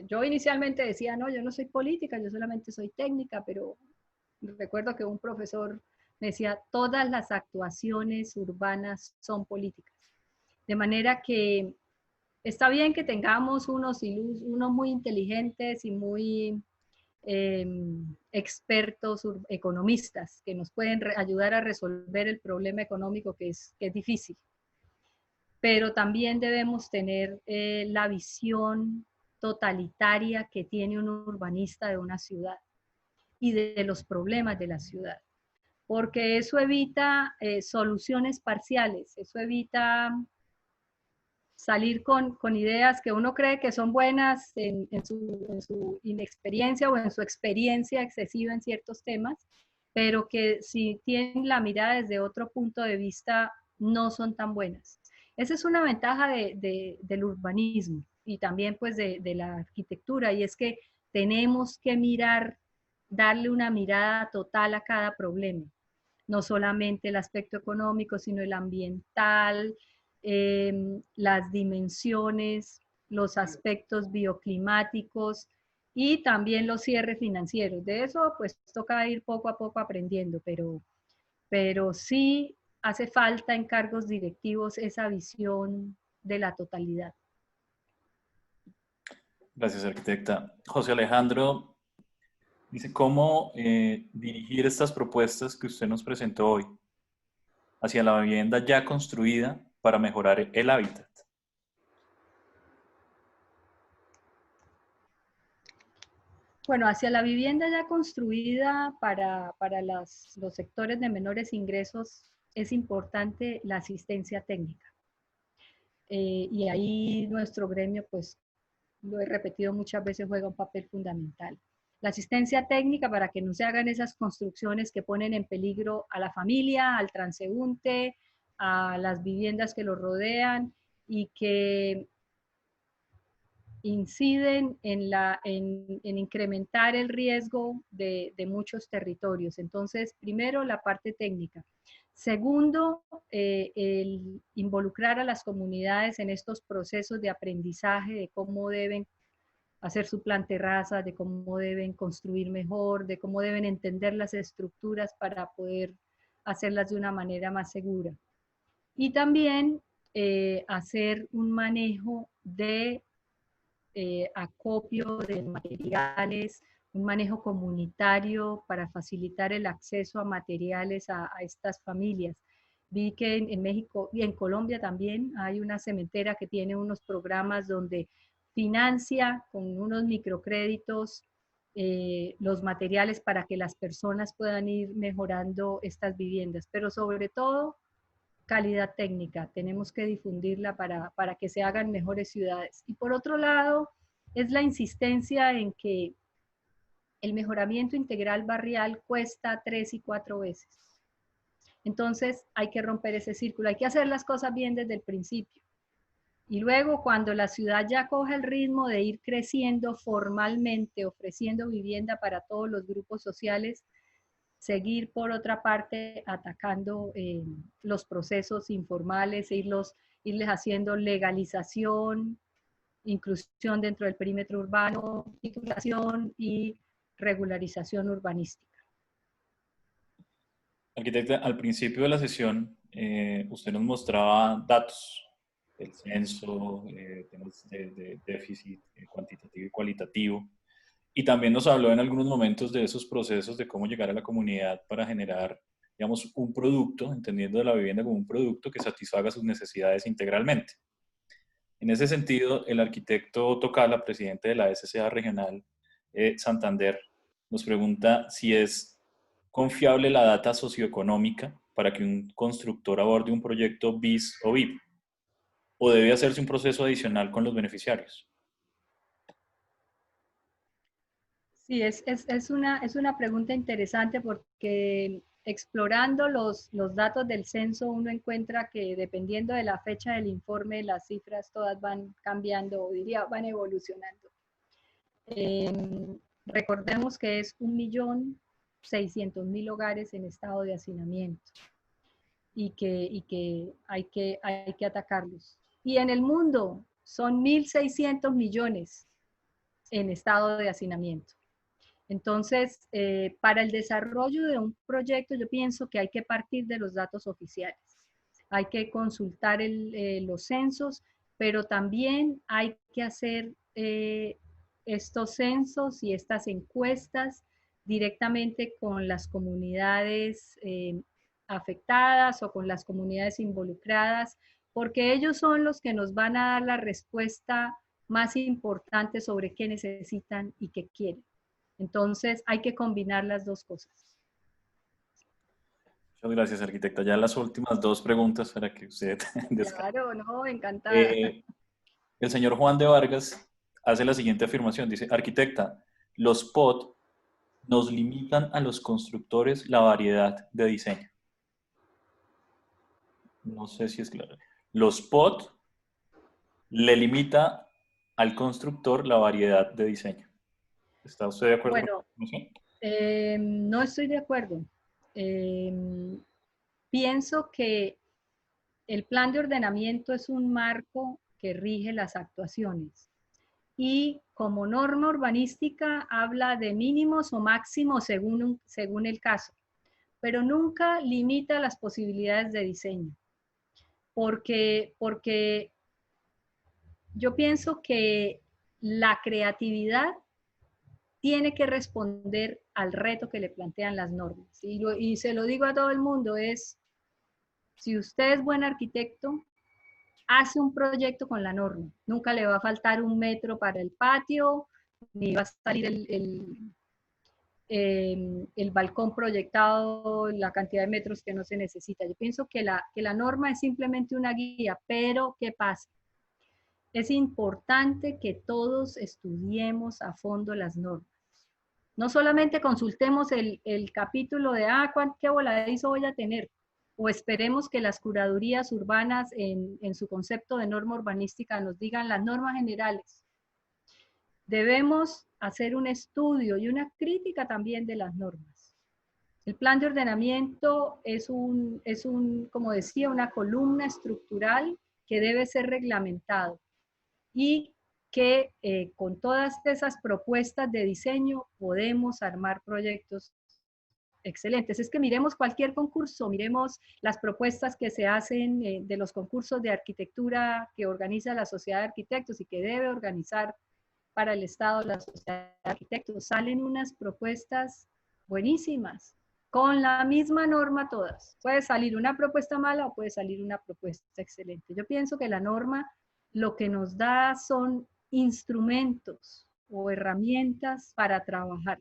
Yo inicialmente decía, no, yo no soy política, yo solamente soy técnica, pero recuerdo que un profesor me decía, todas las actuaciones urbanas son políticas. De manera que está bien que tengamos unos muy inteligentes y muy expertos economistas que nos pueden ayudar a resolver el problema económico que es difícil, pero también debemos tener la visión totalitaria que tiene un urbanista de una ciudad y de los problemas de la ciudad, porque eso evita soluciones parciales, eso evita salir con ideas que uno cree que son buenas en su inexperiencia o en su experiencia excesiva en ciertos temas, pero que si tienen la mirada desde otro punto de vista no son tan buenas. Esa es una ventaja del urbanismo y también pues de la arquitectura, y es que tenemos que mirar, darle una mirada total a cada problema, no solamente el aspecto económico, sino el ambiental, las dimensiones, los aspectos bioclimáticos y también los cierres financieros. De eso pues toca ir poco a poco aprendiendo, pero sí hace falta en cargos directivos esa visión de la totalidad. Gracias, arquitecta. José Alejandro dice, ¿cómo dirigir estas propuestas que usted nos presentó hoy hacia la vivienda ya construida para mejorar el hábitat? Bueno, hacia la vivienda ya construida para los sectores de menores ingresos es importante la asistencia técnica. Y ahí nuestro gremio, pues lo he repetido muchas veces, juega un papel fundamental. La asistencia técnica para que no se hagan esas construcciones que ponen en peligro a la familia, al transeúnte, a las viviendas que lo rodean y que inciden en incrementar el riesgo de muchos territorios. Entonces, primero, la parte técnica. Segundo, el involucrar a las comunidades en estos procesos de aprendizaje de cómo deben hacer su plan terraza, de cómo deben construir mejor, de cómo deben entender las estructuras para poder hacerlas de una manera más segura. Y también hacer un manejo de acopio de materiales, un manejo comunitario para facilitar el acceso a materiales a estas familias. Vi que en México y en Colombia también hay una cementera que tiene unos programas donde financia con unos microcréditos los materiales para que las personas puedan ir mejorando estas viviendas, pero sobre todo calidad técnica, tenemos que difundirla para que se hagan mejores ciudades. Y por otro lado, es la insistencia en que el mejoramiento integral barrial cuesta 3 y 4 veces. Entonces hay que romper ese círculo, hay que hacer las cosas bien desde el principio. Y luego cuando la ciudad ya coge el ritmo de ir creciendo formalmente, ofreciendo vivienda para todos los grupos sociales, seguir por otra parte atacando los procesos informales, irles haciendo legalización, inclusión dentro del perímetro urbano, titulación y regularización urbanística. Arquitecta, al principio de la sesión, usted nos mostraba datos del censo, temas de déficit cuantitativo y cualitativo, y también nos habló en algunos momentos de esos procesos de cómo llegar a la comunidad para generar, digamos, un producto, entendiendo de la vivienda como un producto que satisfaga sus necesidades integralmente. En ese sentido, el arquitecto Tocala, presidente de la SCA Regional Santander, nos pregunta si es confiable la data socioeconómica para que un constructor aborde un proyecto BIS o BIP, o debe hacerse un proceso adicional con los beneficiarios. Sí, es una pregunta interesante porque explorando los datos del censo uno encuentra que dependiendo de la fecha del informe las cifras todas van cambiando, o diría van evolucionando. Recordemos que es 1.600.000 hogares en estado de hacinamiento y que hay que atacarlos. Y en el mundo son 1.600 millones en estado de hacinamiento. Entonces, para el desarrollo de un proyecto, yo pienso que hay que partir de los datos oficiales. Hay que consultar los censos, pero también hay que hacer estos censos y estas encuestas directamente con las comunidades afectadas o con las comunidades involucradas, porque ellos son los que nos van a dar la respuesta más importante sobre qué necesitan y qué quieren. Entonces hay que combinar las dos cosas. Muchas gracias, arquitecta. Ya las últimas dos preguntas para que usted descanse. Claro, no, encantada. El señor Juan de Vargas hace la siguiente afirmación. Dice, arquitecta, los POT nos limitan a los constructores la variedad de diseño. No sé si es claro. Los POT le limita al constructor la variedad de diseño. ¿Está usted de acuerdo con Bueno, eso? no estoy de acuerdo. Pienso que el plan de ordenamiento es un marco que rige las actuaciones y como norma urbanística habla de mínimos o máximos según el caso, pero nunca limita las posibilidades de diseño, porque yo pienso que la creatividad tiene que responder al reto que le plantean las normas. Y se lo digo a todo el mundo, es, si usted es buen arquitecto, hace un proyecto con la norma. Nunca le va a faltar un metro para el patio, ni va a salir el balcón proyectado, la cantidad de metros que no se necesita. Yo pienso que la norma es simplemente una guía, pero ¿qué pasa? Es importante que todos estudiemos a fondo las normas. No solamente consultemos el capítulo de, qué voladizo voy a tener, o esperemos que las curadurías urbanas en su concepto de norma urbanística nos digan las normas generales. Debemos hacer un estudio y una crítica también de las normas. El plan de ordenamiento es como decía, una columna estructural que debe ser reglamentado y que con todas esas propuestas de diseño podemos armar proyectos excelentes. Es que miremos cualquier concurso, miremos las propuestas que se hacen de los concursos de arquitectura que organiza la Sociedad de Arquitectos y que debe organizar para el Estado la Sociedad de Arquitectos. Salen unas propuestas buenísimas, con la misma norma todas. Puede salir una propuesta mala o puede salir una propuesta excelente. Yo pienso que la norma lo que nos da son instrumentos o herramientas para trabajar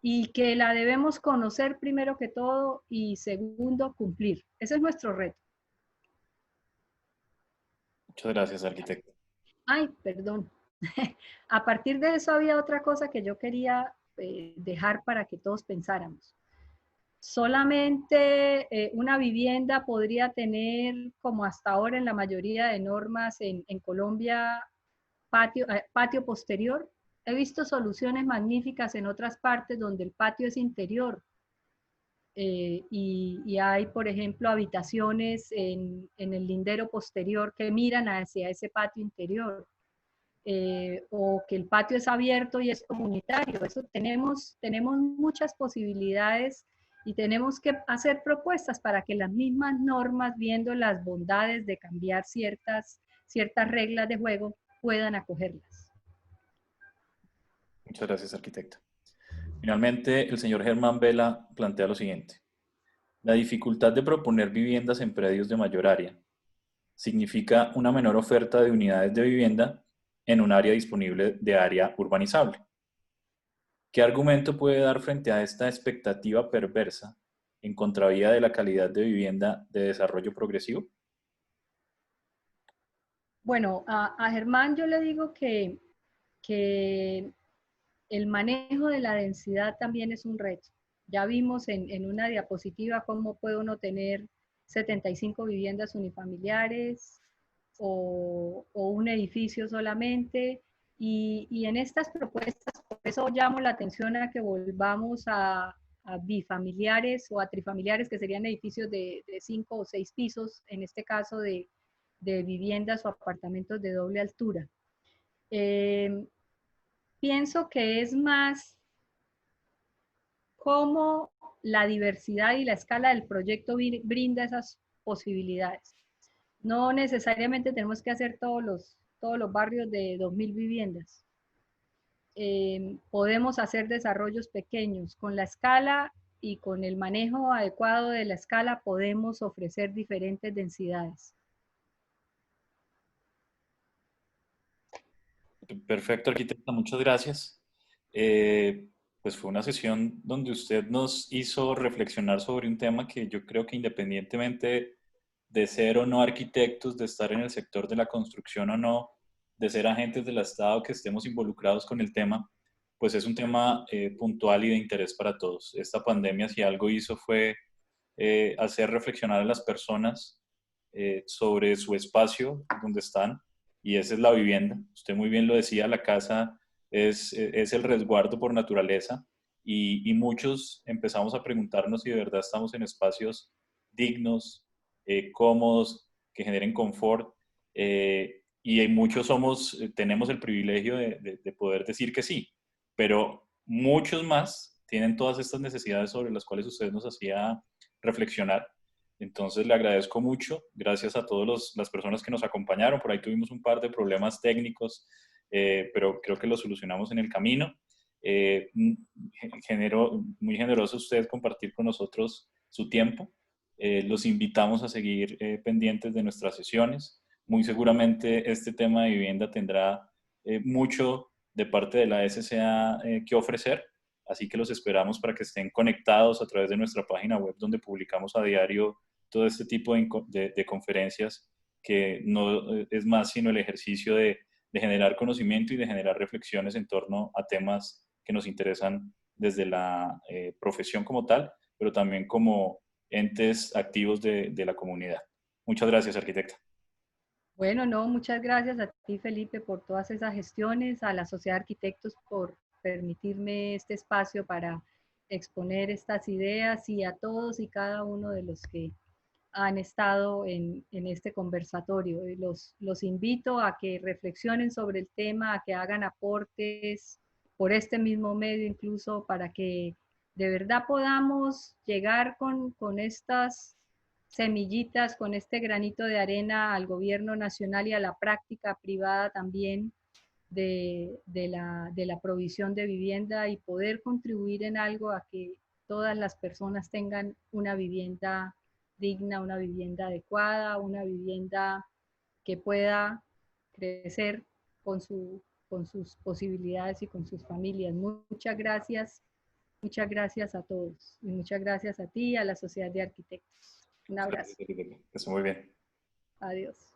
y que la debemos conocer primero que todo y segundo, cumplir. Ese es nuestro reto. Muchas gracias, arquitecto. Ay, perdón. A partir de eso había otra cosa que yo quería dejar para que todos pensáramos. Solamente una vivienda podría tener, como hasta ahora en la mayoría de normas en Colombia, patio posterior. He visto soluciones magníficas en otras partes donde el patio es interior. Y hay, por ejemplo, habitaciones en el lindero posterior que miran hacia ese patio interior. O que el patio es abierto y es comunitario. Eso tenemos muchas posibilidades y tenemos que hacer propuestas para que las mismas normas, viendo las bondades de cambiar ciertas reglas de juego, puedan acogerlas. Muchas gracias, arquitecto. Finalmente, el señor Germán Vela plantea lo siguiente. La dificultad de proponer viviendas en predios de mayor área significa una menor oferta de unidades de vivienda en un área disponible de área urbanizable. ¿Qué argumento puede dar frente a esta expectativa perversa en contravía de la calidad de vivienda de desarrollo progresivo? Bueno, a Germán yo le digo que el manejo de la densidad también es un reto. Ya vimos en una diapositiva cómo puede uno tener 75 viviendas unifamiliares o un edificio solamente. Y en estas propuestas, por eso llamo la atención a que volvamos a bifamiliares o a trifamiliares, que serían edificios de 5 o 6 pisos, en este caso de viviendas o apartamentos de doble altura. Pienso que es más cómo la diversidad y la escala del proyecto brinda esas posibilidades. No necesariamente tenemos que hacer todos los barrios de 2.000 viviendas. Podemos hacer desarrollos pequeños. Con la escala y con el manejo adecuado de la escala podemos ofrecer diferentes densidades. Perfecto, arquitecta, muchas gracias. Pues fue una sesión donde usted nos hizo reflexionar sobre un tema que yo creo que independientemente de ser o no arquitectos, de estar en el sector de la construcción o no, de ser agentes del Estado que estemos involucrados con el tema, pues es un tema puntual y de interés para todos. Esta pandemia, si algo hizo, fue hacer reflexionar a las personas sobre su espacio donde están, y esa es la vivienda. Usted muy bien lo decía, la casa es el resguardo por naturaleza, y muchos empezamos a preguntarnos si de verdad estamos en espacios dignos, cómodos, que generen confort, y muchos tenemos el privilegio de poder decir que sí, pero muchos más tienen todas estas necesidades sobre las cuales usted nos hacía reflexionar. Entonces le agradezco mucho, gracias a todas las personas que nos acompañaron. Por ahí tuvimos un par de problemas técnicos pero creo que lo solucionamos en el camino. Muy generoso usted compartir con nosotros su tiempo. Los invitamos a seguir pendientes de nuestras sesiones. Muy seguramente este tema de vivienda tendrá mucho de parte de la SCA que ofrecer, así que los esperamos para que estén conectados a través de nuestra página web, donde publicamos a diario todo este tipo de conferencias, que no es más sino el ejercicio de generar conocimiento y de generar reflexiones en torno a temas que nos interesan desde la profesión como tal, pero también como entes activos de la comunidad. Muchas gracias, arquitecta. Bueno, no, muchas gracias a ti, Felipe, por todas esas gestiones, a la Sociedad de Arquitectos por permitirme este espacio para exponer estas ideas y a todos y cada uno de los que han estado en este conversatorio. Los invito a que reflexionen sobre el tema, a que hagan aportes por este mismo medio, incluso para que de verdad podamos llegar con estas semillitas, con este granito de arena al gobierno nacional y a la práctica privada también de la provisión de vivienda y poder contribuir en algo a que todas las personas tengan una vivienda digna, una vivienda adecuada, una vivienda que pueda crecer con, con sus posibilidades y con sus familias. Muchas gracias a todos y muchas gracias a ti y a la Sociedad de Arquitectos. Un Gracias, abrazo. arquitecta. Que esté muy bien. Adiós.